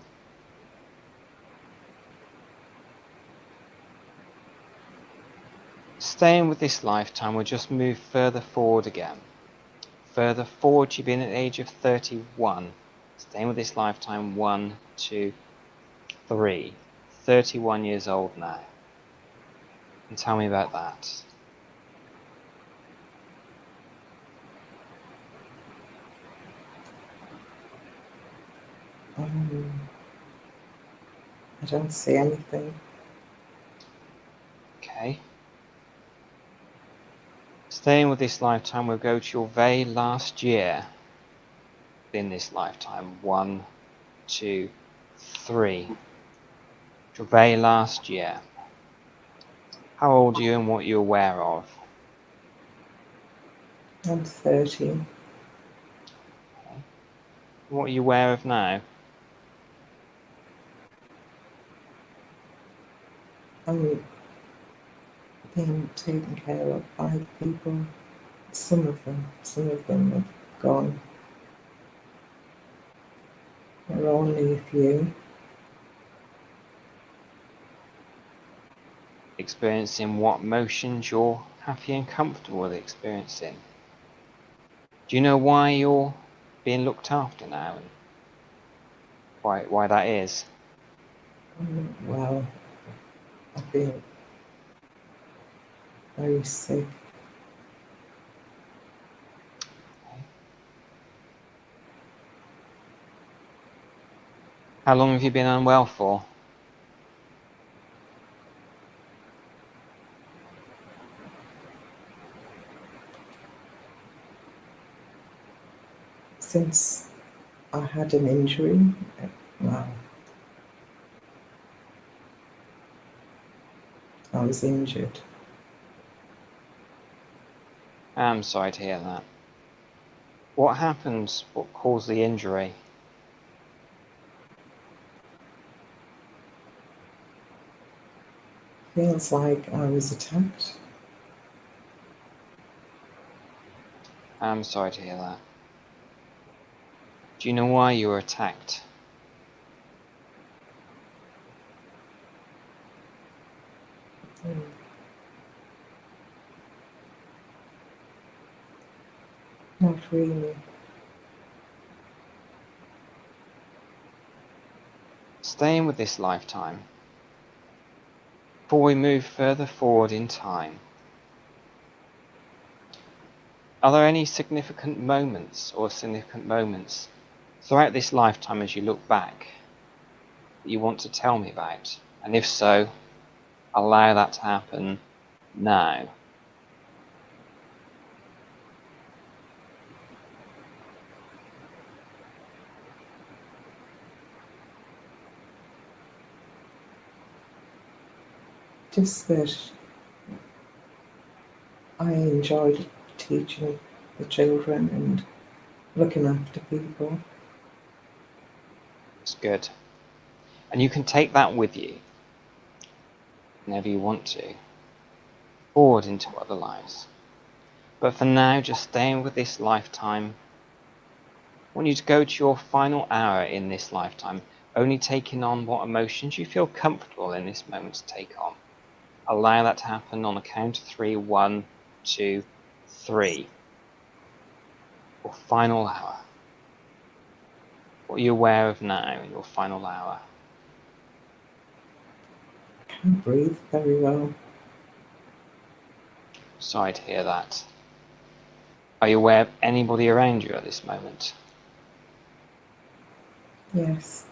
Staying with this lifetime, we'll just move further forward again. Further forward, you've been at the age of 31. Staying with this lifetime, 1, 2, 3. 31 years old now. And tell me about that. I don't see anything. Okay. Staying with this lifetime, we'll go to your very last year in this lifetime. 1, 2, 3. Your very last year. How old are you and what are you aware of? I'm 30. Okay. What are you aware of now? I'm being taken care of by people. Some of them have gone. There are only a few. Experiencing what emotions you're happy and comfortable with experiencing. Do you know why you're being looked after now and why that is? Well, I feel very sick. Okay. How long have you been unwell for? Since I had an injury, well, I was injured. I'm sorry to hear that. What happened? What caused the injury? Feels like I was attacked. I'm sorry to hear that. Do you know why you were attacked? Not really. Staying with this lifetime. Before we move further forward in time, are there any significant moments throughout this lifetime as you look back that you want to tell me about? And if so, allow that to happen now. Just that I enjoyed teaching the children and looking after people. It's good. And you can take that with you whenever you want to, forward into other lives. But for now, just staying with this lifetime, I want you to go to your final hour in this lifetime, only taking on what emotions you feel comfortable in this moment to take on. Allow that to happen on a count of 3. 1, 2, 3. Your final hour. What are you aware of now in your final hour? I can't breathe very well. Sorry to hear that. Are you aware of anybody around you at this moment? Yes.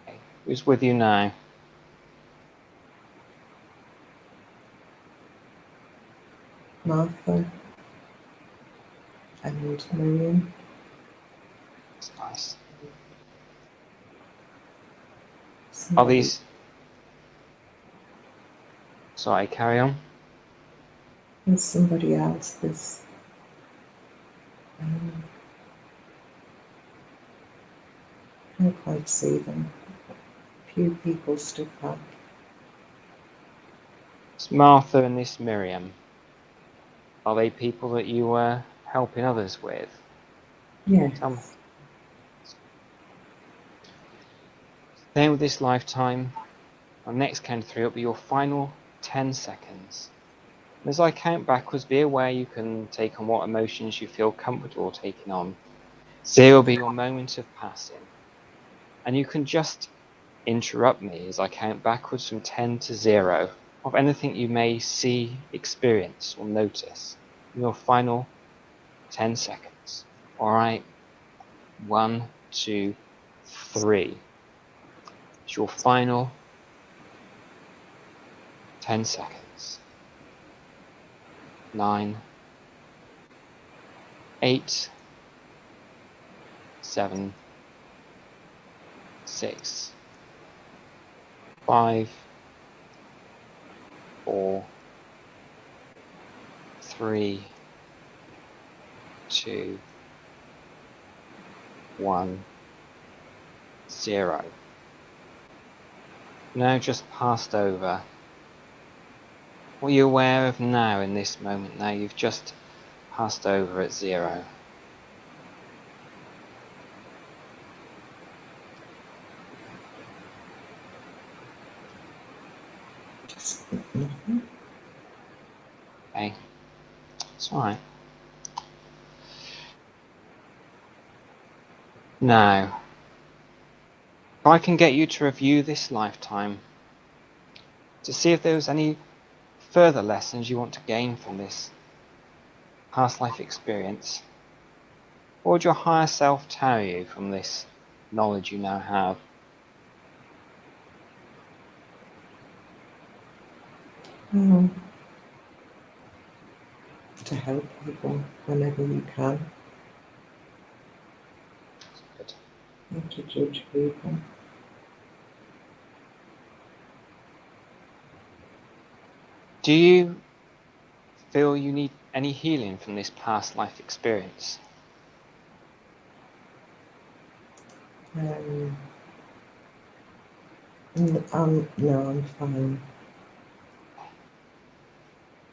Okay. Who's with you now? Martha and Miriam. That's nice. Are Somebody. these... Sorry, carry on. And somebody else. There's can't quite see them. A few people stood back. It's Martha and this Miriam. Are they people that you were helping others with? Yes. Staying with this lifetime, on next count 3 it'll be your final 10 seconds. And as I count backwards, be aware you can take on what emotions you feel comfortable taking on. 0 will be your moment of passing. And you can just interrupt me as I count backwards from 10 to 0 of anything you may see, experience, or notice in your final 10 seconds. Alright? 1, 2, 3. It's your final 10 seconds. 9, 8, 7, 6, 5, 4, 3, 2, 1, 0. Now just passed over. What are you aware of now in this moment? Now you've just passed over at 0. Just nothing. Okay, it's alright. Now, if I can get you to review this lifetime to see if there's any further lessons you want to gain from this past life experience, what would your higher self tell you from this knowledge you now have? To help people whenever you can. Good. Not to judge people. Do you feel you need any healing from this past life experience? No, I'm fine.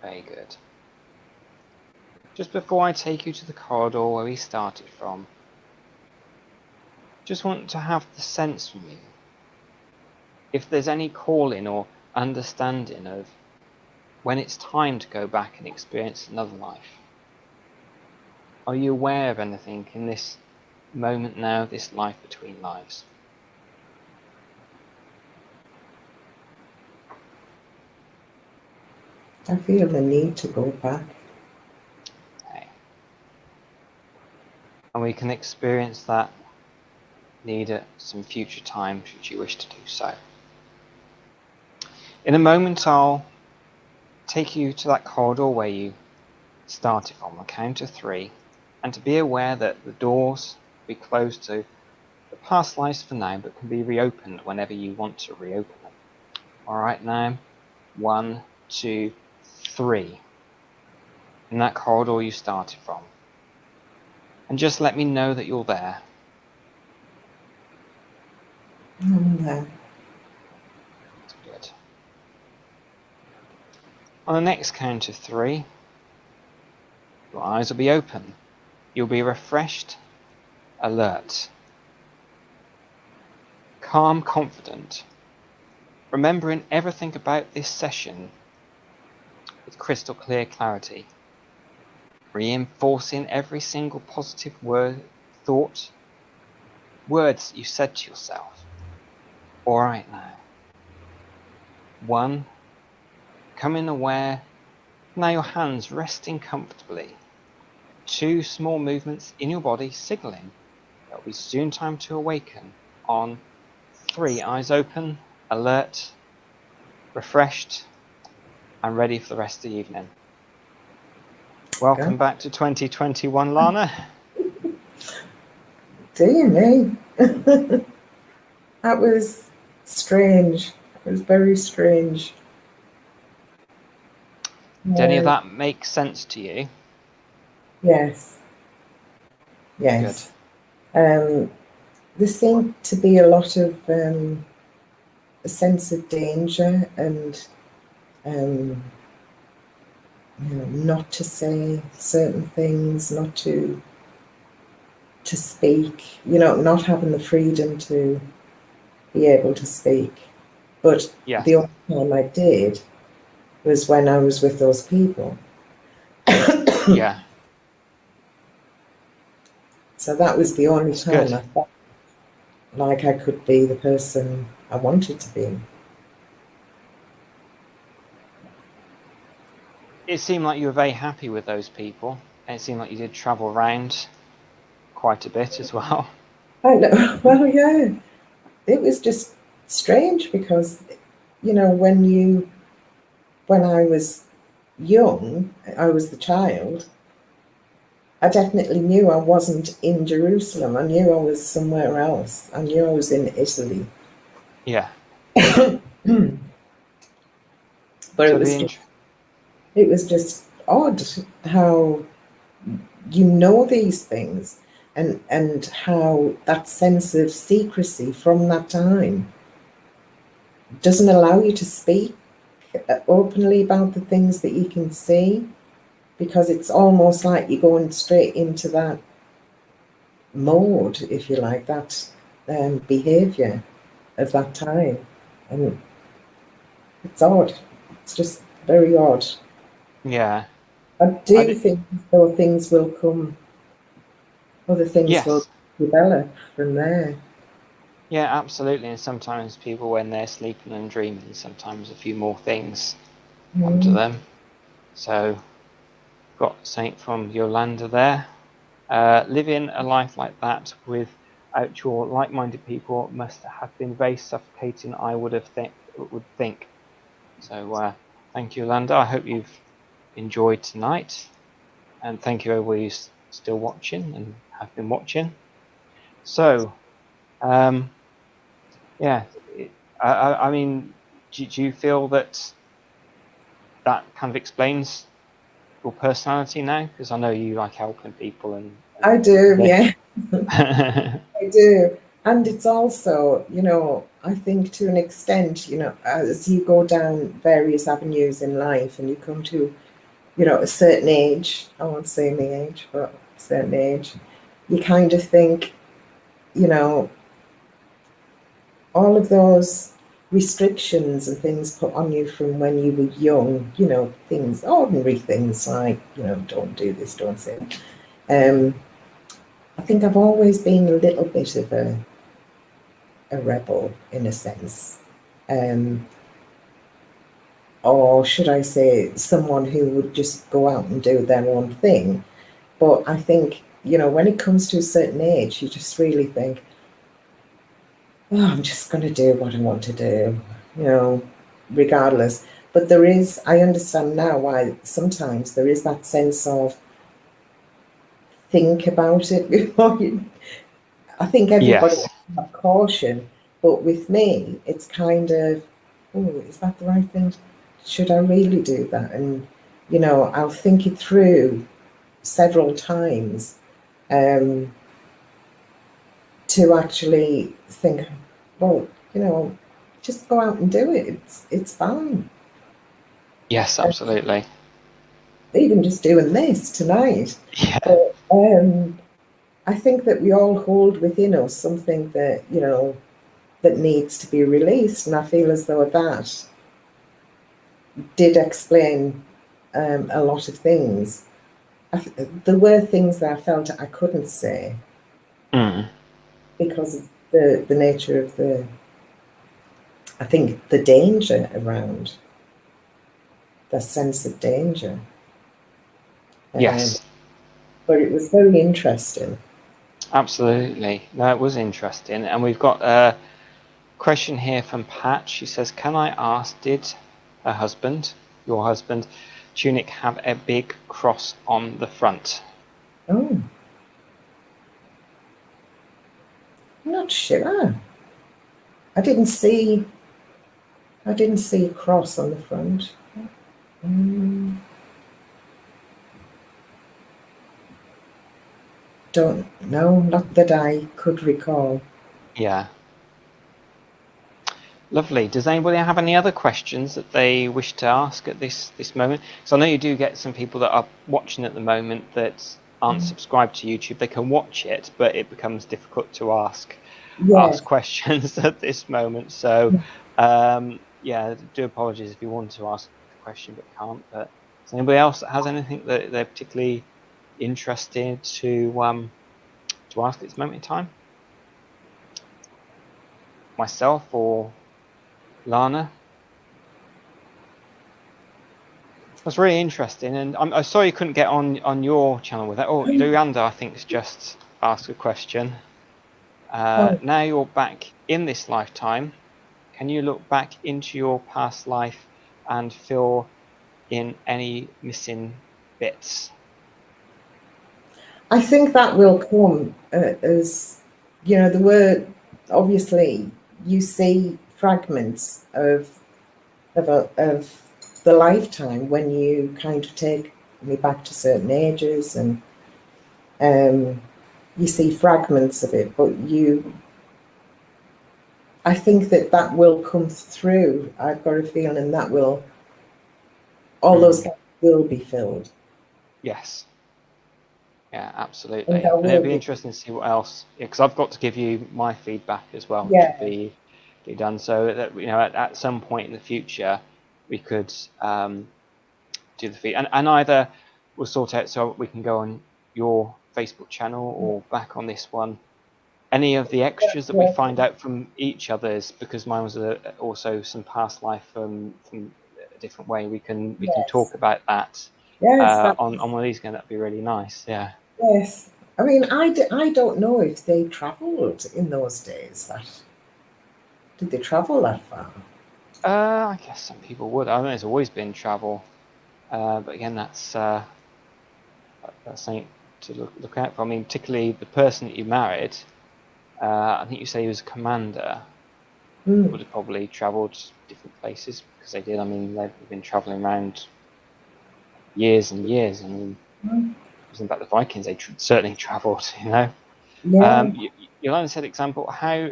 Very good. Just before I take you to the corridor where we started from, just want to have the sense from you if there's any calling or understanding of when it's time to go back and experience another life. Are you aware of anything in this moment now, this life between lives? I feel the need to go back. Okay. And we can experience that need at some future time should you wish to do so. In a moment I'll take you to that corridor where you started from, a count of 3, and to be aware that the doors will be closed to the past lives for now, but can be reopened whenever you want to reopen them. Alright now, 1, 2, 3. In that corridor you started from. And just let me know that you're there. I'm there. That's good. On the next count of 3, your eyes will be open. You'll be refreshed, alert, calm, confident, remembering everything about this session with crystal clear clarity, reinforcing every single positive word, thought, words that you said to yourself. Alright now. 1, becoming aware, now your hands resting comfortably, 2 small movements in your body signaling that it'll be soon time to awaken. On 3, eyes open, alert, refreshed, and ready for the rest of the evening. Welcome back to 2021, Lana. Dear me. That was strange. It was very strange. Did any of that make sense to you? Yes. Yes. Good. There seemed to be a lot of a sense of danger and not to say certain things, not to speak, not having the freedom to be able to speak. But the only time I did was when I was with those people. Yeah. So that was the only time I felt like I could be the person I wanted to be. It seemed like you were very happy with those people, and it seemed like you did travel around quite a bit as well. I know. Well, yeah. It was just strange because, when I was young, I was the child, I definitely knew I wasn't in Jerusalem. I knew I was somewhere else. I knew I was in Italy. Yeah. But it was just odd how you know these things and how that sense of secrecy from that time doesn't allow you to speak openly about the things that you can see, because it's almost like you're going straight into that mode, if you like, that behaviour of that time. And it's odd. It's just very odd. Yeah. I do think though things will come, other things will develop from there. Yeah, absolutely. And sometimes people, when they're sleeping and dreaming, sometimes a few more things come to them. So, got something from Yolanda there. Living a life like that without your like-minded people must have been very suffocating, I would think. So, thank you, Yolanda. I hope you've enjoyed tonight. And thank you, everybody who's still watching and have been watching. So, yeah, I mean, do you feel that kind of explains your personality now? Because I know you like helping people, and I do, yeah. I do. And it's also, I think to an extent, as you go down various avenues in life and you come to, a certain age, I won't say my age, but a certain age, you kind of think, all of those restrictions and things put on you from when you were young, things, ordinary things like, don't do this, don't say that. I think I've always been a little bit of a rebel in a sense. Or should I say someone who would just go out and do their own thing. But I think, when it comes to a certain age, you just really think, oh, I'm just going to do what I want to do, regardless. But I understand now why sometimes there is that sense of think about it before you. I think everybody has caution, but with me, it's kind of, oh, is that the right thing? Should I really do that? And, I'll think it through several times to actually think, well, just go out and do it. It's fine. Yes, absolutely. Even just doing this tonight. Yeah. But I think that we all hold within us something that, that needs to be released. And I feel as though that did explain a lot of things. There were things that I felt I couldn't say because of the nature of I think the danger around, the sense of danger. Yes. but it was very interesting. Absolutely. No, it was interesting. And we've got a question here from Pat. She says, can I ask, did her husband, your husband, tunic have a big cross on the front? Oh, I'm not sure. I didn't see a cross on the front. Don't know, not that I could recall. Yeah. Lovely. Does anybody have any other questions that they wish to ask at this moment? So I know you do get some people that are watching at the moment that aren't subscribed to YouTube. They can watch it, but it becomes difficult to ask Yes. questions at this moment. So yeah, do apologize if you want to ask a question but can't. But is anybody else that has anything that they're particularly interested to ask at this moment in time? Myself or Lana? That's really interesting, and I'm sorry you couldn't get on your channel with that. Oh, Luyanda, I think, has just asked a question. Now you're back in this lifetime. Can you look back into your past life and fill in any missing bits? I think that will come as, there were, obviously, you see fragments of the lifetime when you kind of take me back to certain ages, and you see fragments of it, but I think that will come through. I've got a feeling that all those gaps will be filled. Yes. Yeah, absolutely. And there And it'll will be be. interesting to see what else, because I've got to give you my feedback as well, which Yeah. will be done. So that at some point in the future, we could do the feed, and either we'll sort out so we can go on your Facebook channel or back on this one. Any of the extras that we find out from each other's, because mine was also some past life from a different way. We can talk about that Yes, on one of these again. That'd be really nice. Yeah. yes. I mean, I don't know if they travelled in those days. Did they travel that far? I guess some people would. I mean, there's always been travel, but again, that's something to look out for. I mean, particularly the person that you married. I think you say he was a commander. Would have probably travelled different places because they did. I mean, they've been travelling around years and years. I mean, wasn't about the Vikings? They certainly travelled. Yeah. Yolanda said, example. How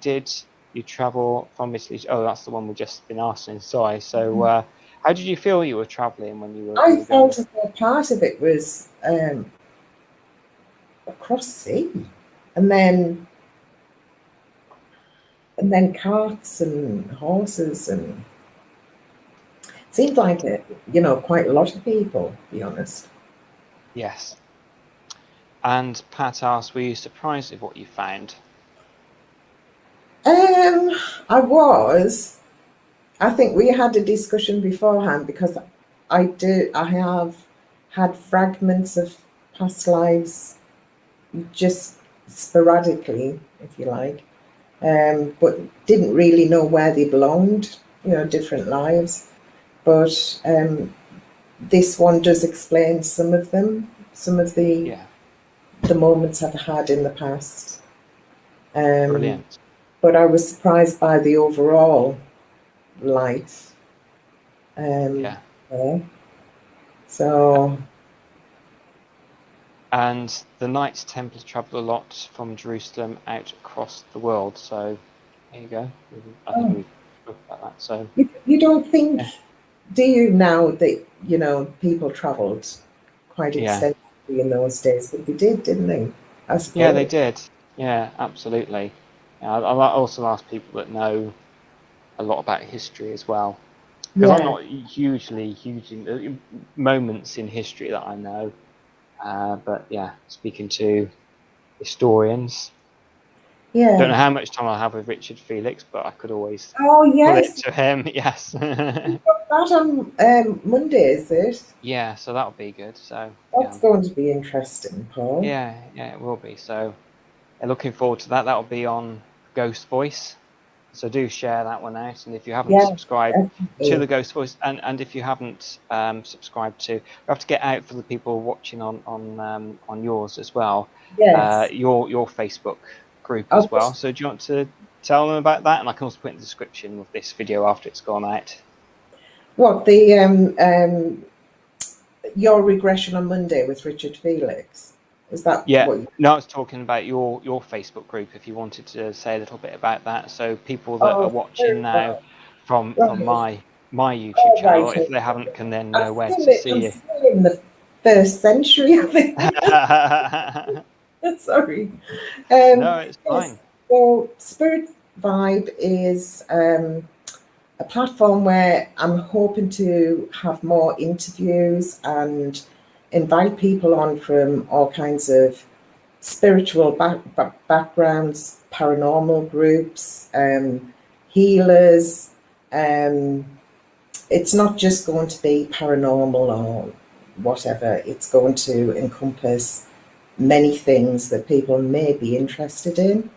did you travel from Italy? Oh, that's the one we've just been asking. Sorry. So, how did you feel you were travelling when you I were going? felt as though part of it was across sea, and then carts and horses, and it seemed like quite a lot of people, to be honest. Yes. And Pat asked, were you surprised with what you found? I was. I think we had a discussion beforehand because I have had fragments of past lives just sporadically, if you like, but didn't really know where they belonged, different lives. But this one does explain some of them, some of the moments I've had in the past. Brilliant. But I was surprised by the overall life. Yeah. So. And the Knights Templar travelled a lot from Jerusalem out across the world. So there you go. I think we've talked about that. So you don't think, do you, now that people travelled quite extensively in those days? But they did, didn't they? I suppose. Yeah, they did. Yeah, absolutely. I also ask people that know a lot about history as well, because I'm not hugely moments in history that I know. But yeah, speaking to historians. Don't know Yeah. how much time I'll have with Richard Felix, but I could always Oh, put it yes. to him. Yes. That on Monday, is it? Yeah, so that'll be good. So That's going to be interesting, Paul. yeah, it will be. So looking forward to that. That'll be on Ghost Voice. So do share that one out. And if you haven't Yeah, subscribed to the definitely. Ghost Voice, and if you haven't subscribed to, we have to get out for the people watching on yours as well. Yes. Your Facebook group I as wish, well. So do you want to tell them about that? And I can also put in the description of this video after it's gone out. what the your regression on Monday with Richard Felix. Is that Yeah, what you? no, I was talking about your Facebook group. If you wanted to say a little bit about that, so people that are Oh, watching very now well. from Right. my YouTube Oh, right. channel, if they haven't, can then know where I'm to see you. still in the first century, I think. Sorry. No, it's Yes. fine. So Spirit Vibe is a platform where I'm hoping to have more interviews and invite people on from all kinds of spiritual backgrounds, paranormal groups, healers. Um, it's not just going to be paranormal or whatever, it's going to encompass many things that people may be interested in.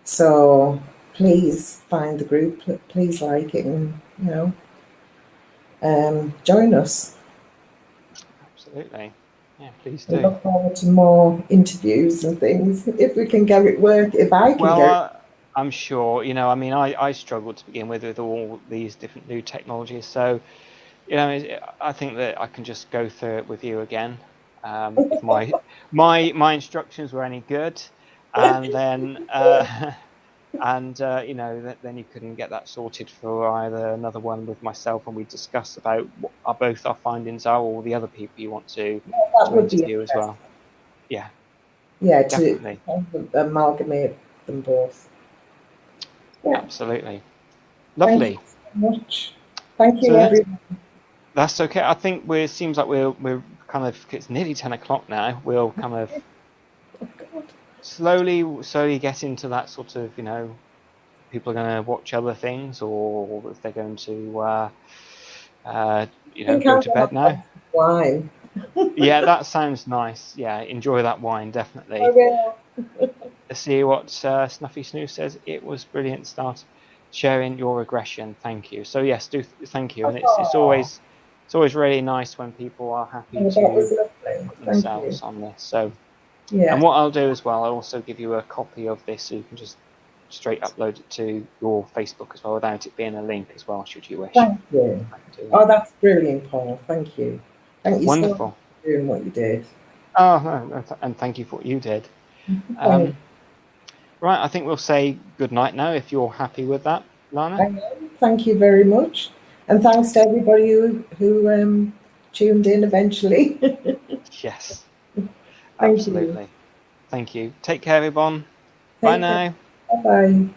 So please find the group, please like it, and join us. Absolutely. Yeah, please We do. look forward to more interviews and things if we can get it work. If I can Well, get it. I'm sure, I mean, I struggled to begin with all these different new technologies. So, I think that I can just go through it with you again. If my instructions were any good, and then then you couldn't get that sorted for either another one with myself, and we discuss about what both our findings are, or the other people you want to That would be interview as interesting. well. Yeah, Yeah, to definitely, amalgamate them both. Yeah. absolutely, Thank you lovely. so much. Thank So you, everyone. that's okay. I think seems like we're kind of, it's nearly 10 o'clock now. We'll kind of Oh, God. slowly get into that sort of, people are going to watch other things, or if they're going to I think go I'm to going to bed now. have wine. Yeah, that sounds nice. Yeah, enjoy that wine, I definitely. will. Let's see what Snuffy Snoo says. It was brilliant start sharing your regression. Thank you. So yes, thank you. And Oh, it's always really nice when people are happy that to was lovely. put Thank you. themselves on this. So, and Yeah. what I'll do as well, I'll also give you a copy of this, so you can just straight upload it to your Facebook as well, without it being a link as well, should you wish. Thank you. I can do that. Oh, that's brilliant, Paul. Thank you. Thank you so much Wonderful. for doing what you did. Oh, no, and thank you for what you did. Thank Right, I think we'll say good night now, if you're happy with that, Lana. Thank you very much. And thanks to everybody who tuned in eventually. Yes, Thank you. absolutely. Thank you. Take care, everyone. Bye Take care. now. Bye bye.